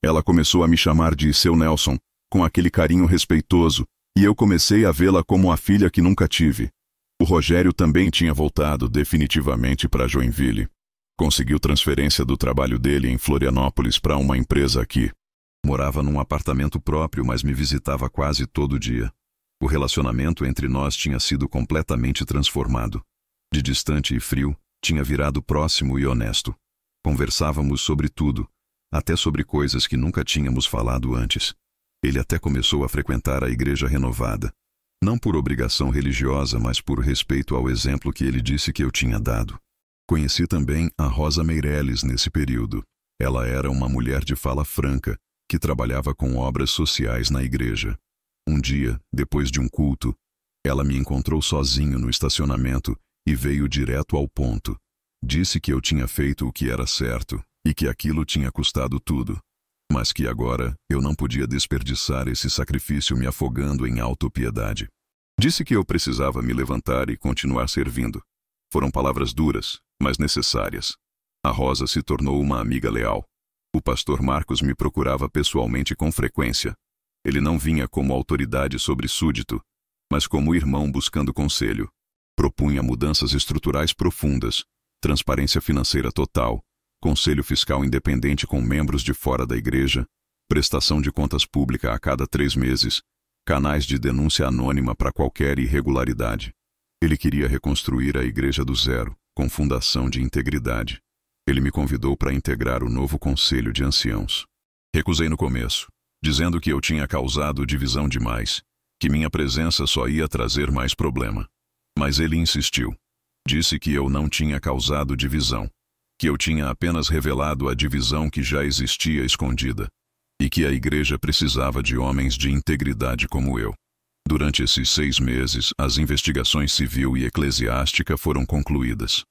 Speaker 1: Ela começou a me chamar de seu Nelson, com aquele carinho respeitoso, e eu comecei a vê-la como a filha que nunca tive. O Rogério também tinha voltado definitivamente para Joinville. Conseguiu transferência do trabalho dele em Florianópolis para uma empresa aqui. Morava num apartamento próprio, mas me visitava quase todo dia. O relacionamento entre nós tinha sido completamente transformado. De distante e frio, tinha virado próximo e honesto. Conversávamos sobre tudo, até sobre coisas que nunca tínhamos falado antes. Ele até começou a frequentar a Igreja Renovada. Não por obrigação religiosa, mas por respeito ao exemplo que ele disse que eu tinha dado. Conheci também a Rosa Meirelles nesse período. Ela era uma mulher de fala franca, que trabalhava com obras sociais na igreja. Um dia, depois de um culto, ela me encontrou sozinho no estacionamento e veio direto ao ponto. Disse que eu tinha feito o que era certo e que aquilo tinha custado tudo, mas que agora eu não podia desperdiçar esse sacrifício me afogando em autopiedade. Disse que eu precisava me levantar e continuar servindo. Foram palavras duras, mas necessárias. A Rosa se tornou uma amiga leal. O pastor Marcos me procurava pessoalmente com frequência. Ele não vinha como autoridade sobre súdito, mas como irmão buscando conselho. Propunha mudanças estruturais profundas, transparência financeira total, conselho fiscal independente com membros de fora da igreja, prestação de contas pública a cada 3 meses, canais de denúncia anônima para qualquer irregularidade. Ele queria reconstruir a igreja do zero, com fundação de integridade. Ele me convidou para integrar o novo conselho de anciãos. Recusei no começo, dizendo que eu tinha causado divisão demais, que minha presença só ia trazer mais problema. Mas ele insistiu. Disse que eu não tinha causado divisão, que eu tinha apenas revelado a divisão que já existia escondida, e que a igreja precisava de homens de integridade como eu. Durante esses 6 meses, as investigações civil e eclesiástica foram concluídas.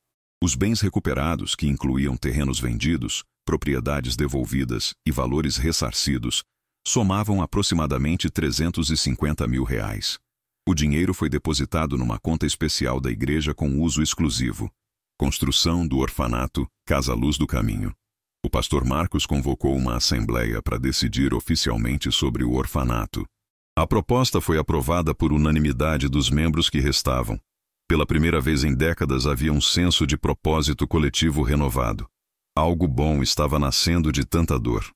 Speaker 1: Os bens recuperados, que incluíam terrenos vendidos, propriedades devolvidas e valores ressarcidos, somavam aproximadamente R$350 mil. O dinheiro foi depositado numa conta especial da igreja com uso exclusivo. Construção do orfanato Casa Luz do Caminho. O pastor Marcos convocou uma assembleia para decidir oficialmente sobre o orfanato. A proposta foi aprovada por unanimidade dos membros que restavam. Pela primeira vez em décadas havia um senso de propósito coletivo renovado. Algo bom estava nascendo de tanta dor.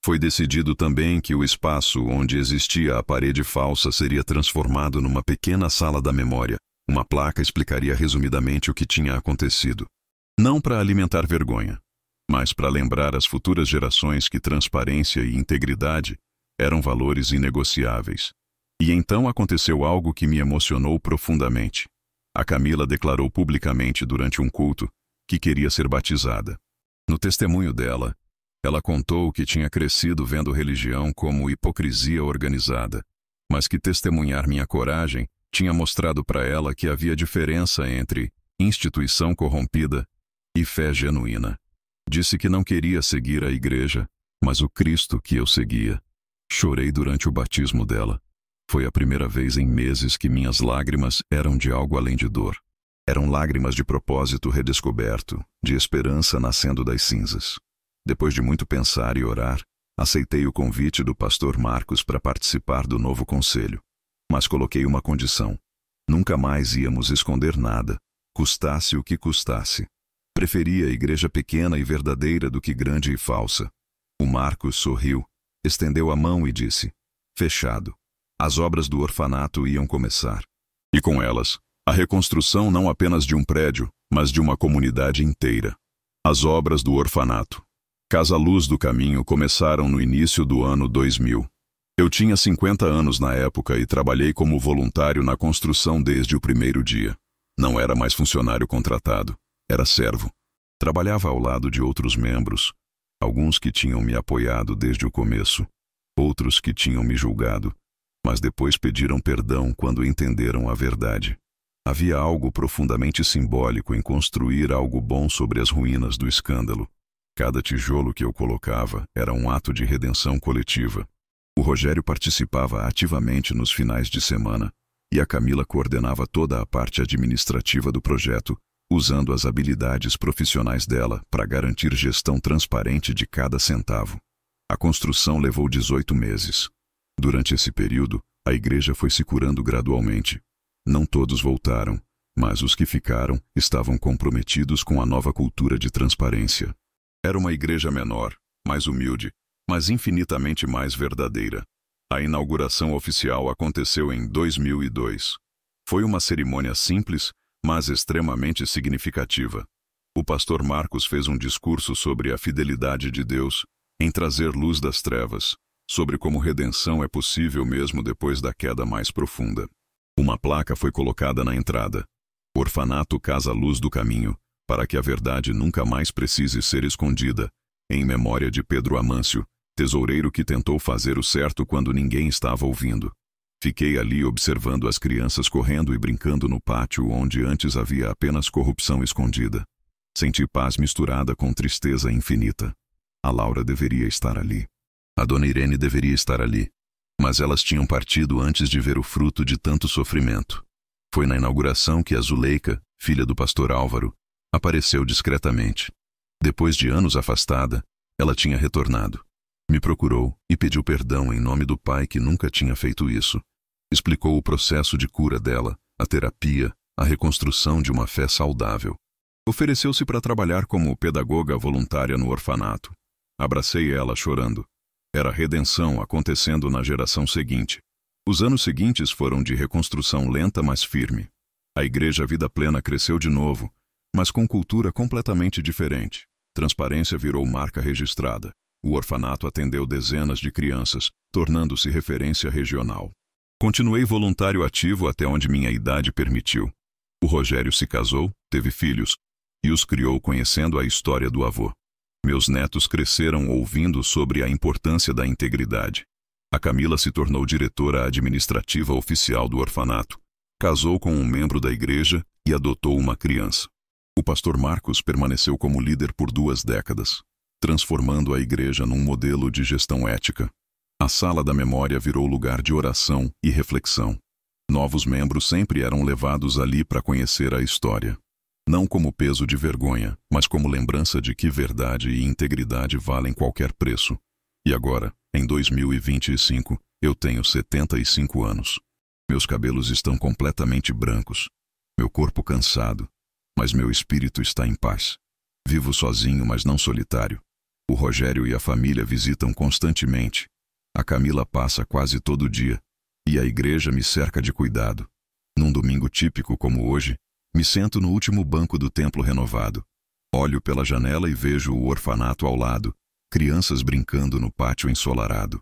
Speaker 1: Foi decidido também que o espaço onde existia a parede falsa seria transformado numa pequena sala da memória. Uma placa explicaria resumidamente o que tinha acontecido. Não para alimentar vergonha, mas para lembrar às futuras gerações que transparência e integridade eram valores inegociáveis. E então aconteceu algo que me emocionou profundamente. A Camila declarou publicamente durante um culto que queria ser batizada. No testemunho dela, ela contou que tinha crescido vendo religião como hipocrisia organizada, mas que testemunhar minha coragem tinha mostrado para ela que havia diferença entre instituição corrompida e fé genuína. Disse que não queria seguir a igreja, mas o Cristo que eu seguia. Chorei durante o batismo dela. Foi a primeira vez em meses que minhas lágrimas eram de algo além de dor. Eram lágrimas de propósito redescoberto, de esperança nascendo das cinzas. Depois de muito pensar e orar, aceitei o convite do pastor Marcos para participar do novo conselho. Mas coloquei uma condição. Nunca mais íamos esconder nada, custasse o que custasse. Preferia a igreja pequena e verdadeira do que grande e falsa. O Marcos sorriu, estendeu a mão e disse: fechado. As obras do orfanato iam começar. E com elas, a reconstrução não apenas de um prédio, mas de uma comunidade inteira. As obras do orfanato Casa Luz do Caminho começaram no início do ano 2000. Eu tinha 50 anos na época e trabalhei como voluntário na construção desde o primeiro dia. Não era mais funcionário contratado, era servo. Trabalhava ao lado de outros membros, alguns que tinham me apoiado desde o começo, outros que tinham me julgado, mas depois pediram perdão quando entenderam a verdade. Havia algo profundamente simbólico em construir algo bom sobre as ruínas do escândalo. Cada tijolo que eu colocava era um ato de redenção coletiva. O Rogério participava ativamente nos finais de semana e a Camila coordenava toda a parte administrativa do projeto, usando as habilidades profissionais dela para garantir gestão transparente de cada centavo. A construção levou 18 meses. Durante esse período, a igreja foi se curando gradualmente. Não todos voltaram, mas os que ficaram estavam comprometidos com a nova cultura de transparência. Era uma igreja menor, mais humilde, mas infinitamente mais verdadeira. A inauguração oficial aconteceu em 2002. Foi uma cerimônia simples, mas extremamente significativa. O pastor Marcos fez um discurso sobre a fidelidade de Deus em trazer luz das trevas, sobre como redenção é possível mesmo depois da queda mais profunda. Uma placa foi colocada na entrada. Orfanato Casa Luz do Caminho, para que a verdade nunca mais precise ser escondida, em memória de Pedro Amâncio, tesoureiro que tentou fazer o certo quando ninguém estava ouvindo. Fiquei ali observando as crianças correndo e brincando no pátio onde antes havia apenas corrupção escondida. Senti paz misturada com tristeza infinita. A Laura deveria estar ali. A dona Irene deveria estar ali. Mas elas tinham partido antes de ver o fruto de tanto sofrimento. Foi na inauguração que a Zuleika, filha do pastor Álvaro, apareceu discretamente. Depois de anos afastada, ela tinha retornado. Me procurou e pediu perdão em nome do pai que nunca tinha feito isso. Explicou o processo de cura dela, a terapia, a reconstrução de uma fé saudável. Ofereceu-se para trabalhar como pedagoga voluntária no orfanato. Abracei ela chorando. Era redenção acontecendo na geração seguinte. Os anos seguintes foram de reconstrução lenta, mas firme. A Igreja Vida Plena cresceu de novo, mas com cultura completamente diferente. Transparência virou marca registrada. O orfanato atendeu dezenas de crianças, tornando-se referência regional. Continuei voluntário ativo até onde minha idade permitiu. O Rogério se casou, teve filhos, e os criou conhecendo a história do avô. Meus netos cresceram ouvindo sobre a importância da integridade. A Camila se tornou diretora administrativa oficial do orfanato, casou com um membro da igreja e adotou uma criança. O pastor Marcos permaneceu como líder por 2 décadas, transformando a igreja num modelo de gestão ética. A sala da memória virou lugar de oração e reflexão. Novos membros sempre eram levados ali para conhecer a história. Não como peso de vergonha, mas como lembrança de que verdade e integridade valem qualquer preço. E agora, em 2025, eu tenho 75 anos. Meus cabelos estão completamente brancos. Meu corpo cansado, mas meu espírito está em paz. Vivo sozinho, mas não solitário. O Rogério e a família visitam constantemente. A Camila passa quase todo dia. E a igreja me cerca de cuidado. Num domingo típico como hoje, me sento no último banco do templo renovado. Olho pela janela e vejo o orfanato ao lado, crianças brincando no pátio ensolarado.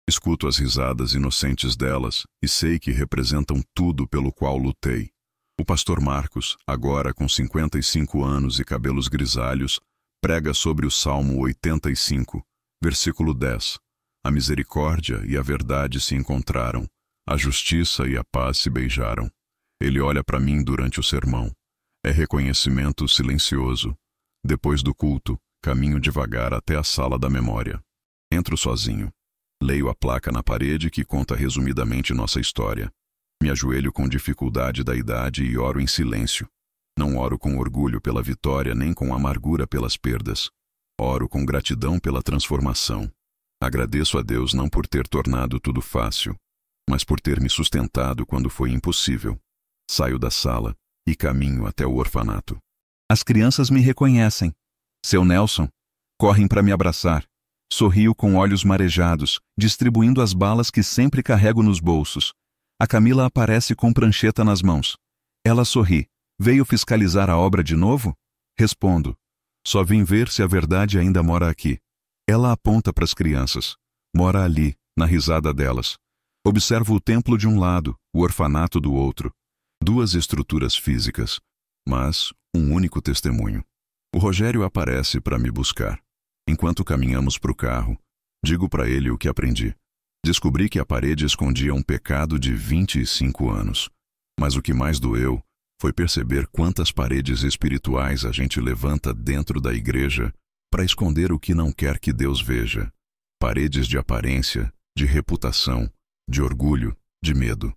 Speaker 1: Escuto as risadas inocentes delas e sei que representam tudo pelo qual lutei. O pastor Marcos, agora com 55 anos e cabelos grisalhos, prega sobre o Salmo 85, versículo 10. A misericórdia e a verdade se encontraram, a justiça e a paz se beijaram. Ele olha para mim durante o sermão. É reconhecimento silencioso. Depois do culto, caminho devagar até a sala da memória. Entro sozinho. Leio a placa na parede que conta resumidamente nossa história. Me ajoelho com dificuldade da idade e oro em silêncio. Não oro com orgulho pela vitória nem com amargura pelas perdas. Oro com gratidão pela transformação. Agradeço a Deus não por ter tornado tudo fácil, mas por ter me sustentado quando foi impossível. Saio da sala e caminho até o orfanato. As crianças me reconhecem. Seu Nelson. Correm para me abraçar. Sorrio com olhos marejados, distribuindo as balas que sempre carrego nos bolsos. A Camila aparece com prancheta nas mãos. Ela sorri. Veio fiscalizar a obra de novo? Respondo. Só vim ver se a verdade ainda mora aqui. Ela aponta para as crianças. Mora ali, na risada delas. Observo o templo de um lado, o orfanato do outro. 2 estruturas físicas, mas um único testemunho. O Rogério aparece para me buscar. Enquanto caminhamos para o carro, digo para ele o que aprendi. Descobri que a parede escondia um pecado de 25 anos. Mas o que mais doeu foi perceber quantas paredes espirituais a gente levanta dentro da igreja para esconder o que não quer que Deus veja. Paredes de aparência, de reputação, de orgulho, de medo.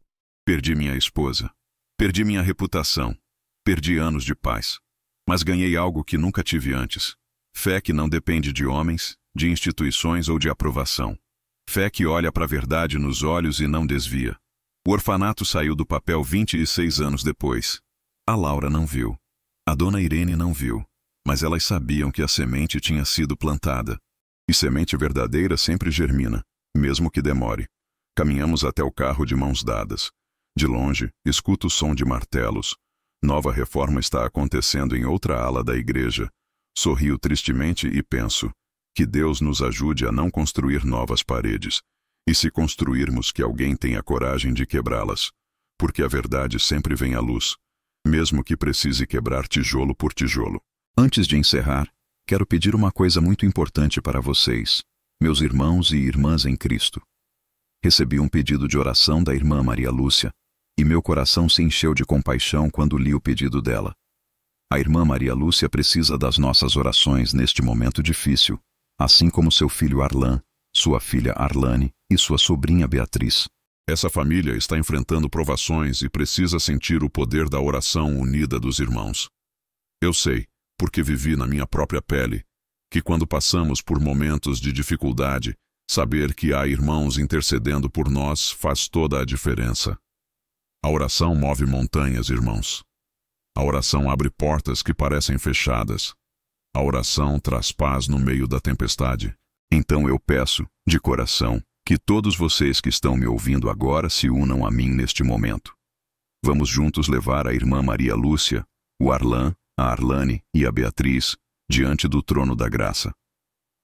Speaker 1: Perdi minha esposa. Perdi minha reputação. Perdi anos de paz. Mas ganhei algo que nunca tive antes. Fé que não depende de homens, de instituições ou de aprovação. Fé que olha para a verdade nos olhos e não desvia. O orfanato saiu do papel 26 anos depois. A Laura não viu. A dona Irene não viu. Mas elas sabiam que a semente tinha sido plantada. E semente verdadeira sempre germina, mesmo que demore. Caminhamos até o carro de mãos dadas. De longe, escuto o som de martelos. Nova reforma está acontecendo em outra ala da igreja. Sorrio tristemente e penso: que Deus nos ajude a não construir novas paredes. E se construirmos, que alguém tenha coragem de quebrá-las. Porque a verdade sempre vem à luz, mesmo que precise quebrar tijolo por tijolo. Antes de encerrar, quero pedir uma coisa muito importante para vocês, meus irmãos e irmãs em Cristo. Recebi um pedido de oração da irmã Maria Lúcia, e meu coração se encheu de compaixão quando li o pedido dela. A irmã Maria Lúcia precisa das nossas orações neste momento difícil, assim como seu filho Arlan, sua filha Arlane e sua sobrinha Beatriz. Essa família está enfrentando provações e precisa sentir o poder da oração unida dos irmãos. Eu sei, porque vivi na minha própria pele, que quando passamos por momentos de dificuldade, saber que há irmãos intercedendo por nós faz toda a diferença. A oração move montanhas, irmãos. A oração abre portas que parecem fechadas. A oração traz paz no meio da tempestade. Então eu peço, de coração, que todos vocês que estão me ouvindo agora se unam a mim neste momento. Vamos juntos levar a irmã Maria Lúcia, o Arlan, a Arlane e a Beatriz diante do trono da graça.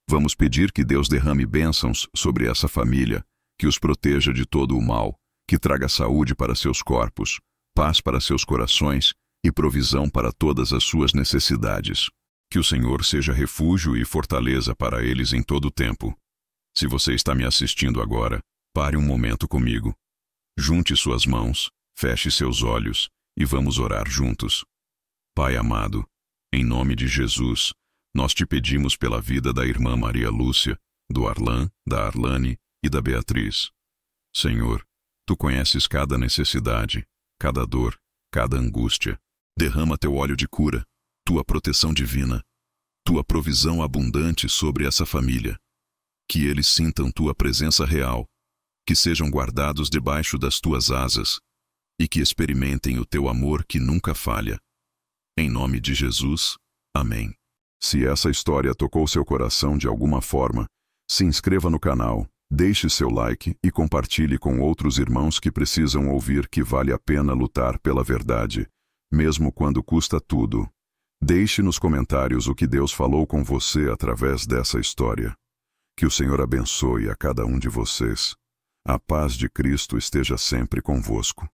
Speaker 1: Vamos pedir que Deus derrame bênçãos sobre essa família, que os proteja de todo o mal, que traga saúde para seus corpos, paz para seus corações e provisão para todas as suas necessidades. Que o Senhor seja refúgio e fortaleza para eles em todo o tempo. Se você está me assistindo agora, pare um momento comigo. Junte suas mãos, feche seus olhos e vamos orar juntos. Pai amado, em nome de Jesus, nós te pedimos pela vida da irmã Maria Lúcia, do Arlan, da Arlane e da Beatriz. Senhor, tu conheces cada necessidade, cada dor, cada angústia. Derrama teu óleo de cura, tua proteção divina, tua provisão abundante sobre essa família. Que eles sintam tua presença real, que sejam guardados debaixo das tuas asas e que experimentem o teu amor que nunca falha. Em nome de Jesus, amém. Se essa história tocou seu coração de alguma forma, se inscreva no canal, deixe seu like e compartilhe com outros irmãos que precisam ouvir que vale a pena lutar pela verdade, mesmo quando custa tudo. Deixe nos comentários o que Deus falou com você através dessa história. Que o Senhor abençoe a cada um de vocês. A paz de Cristo esteja sempre convosco.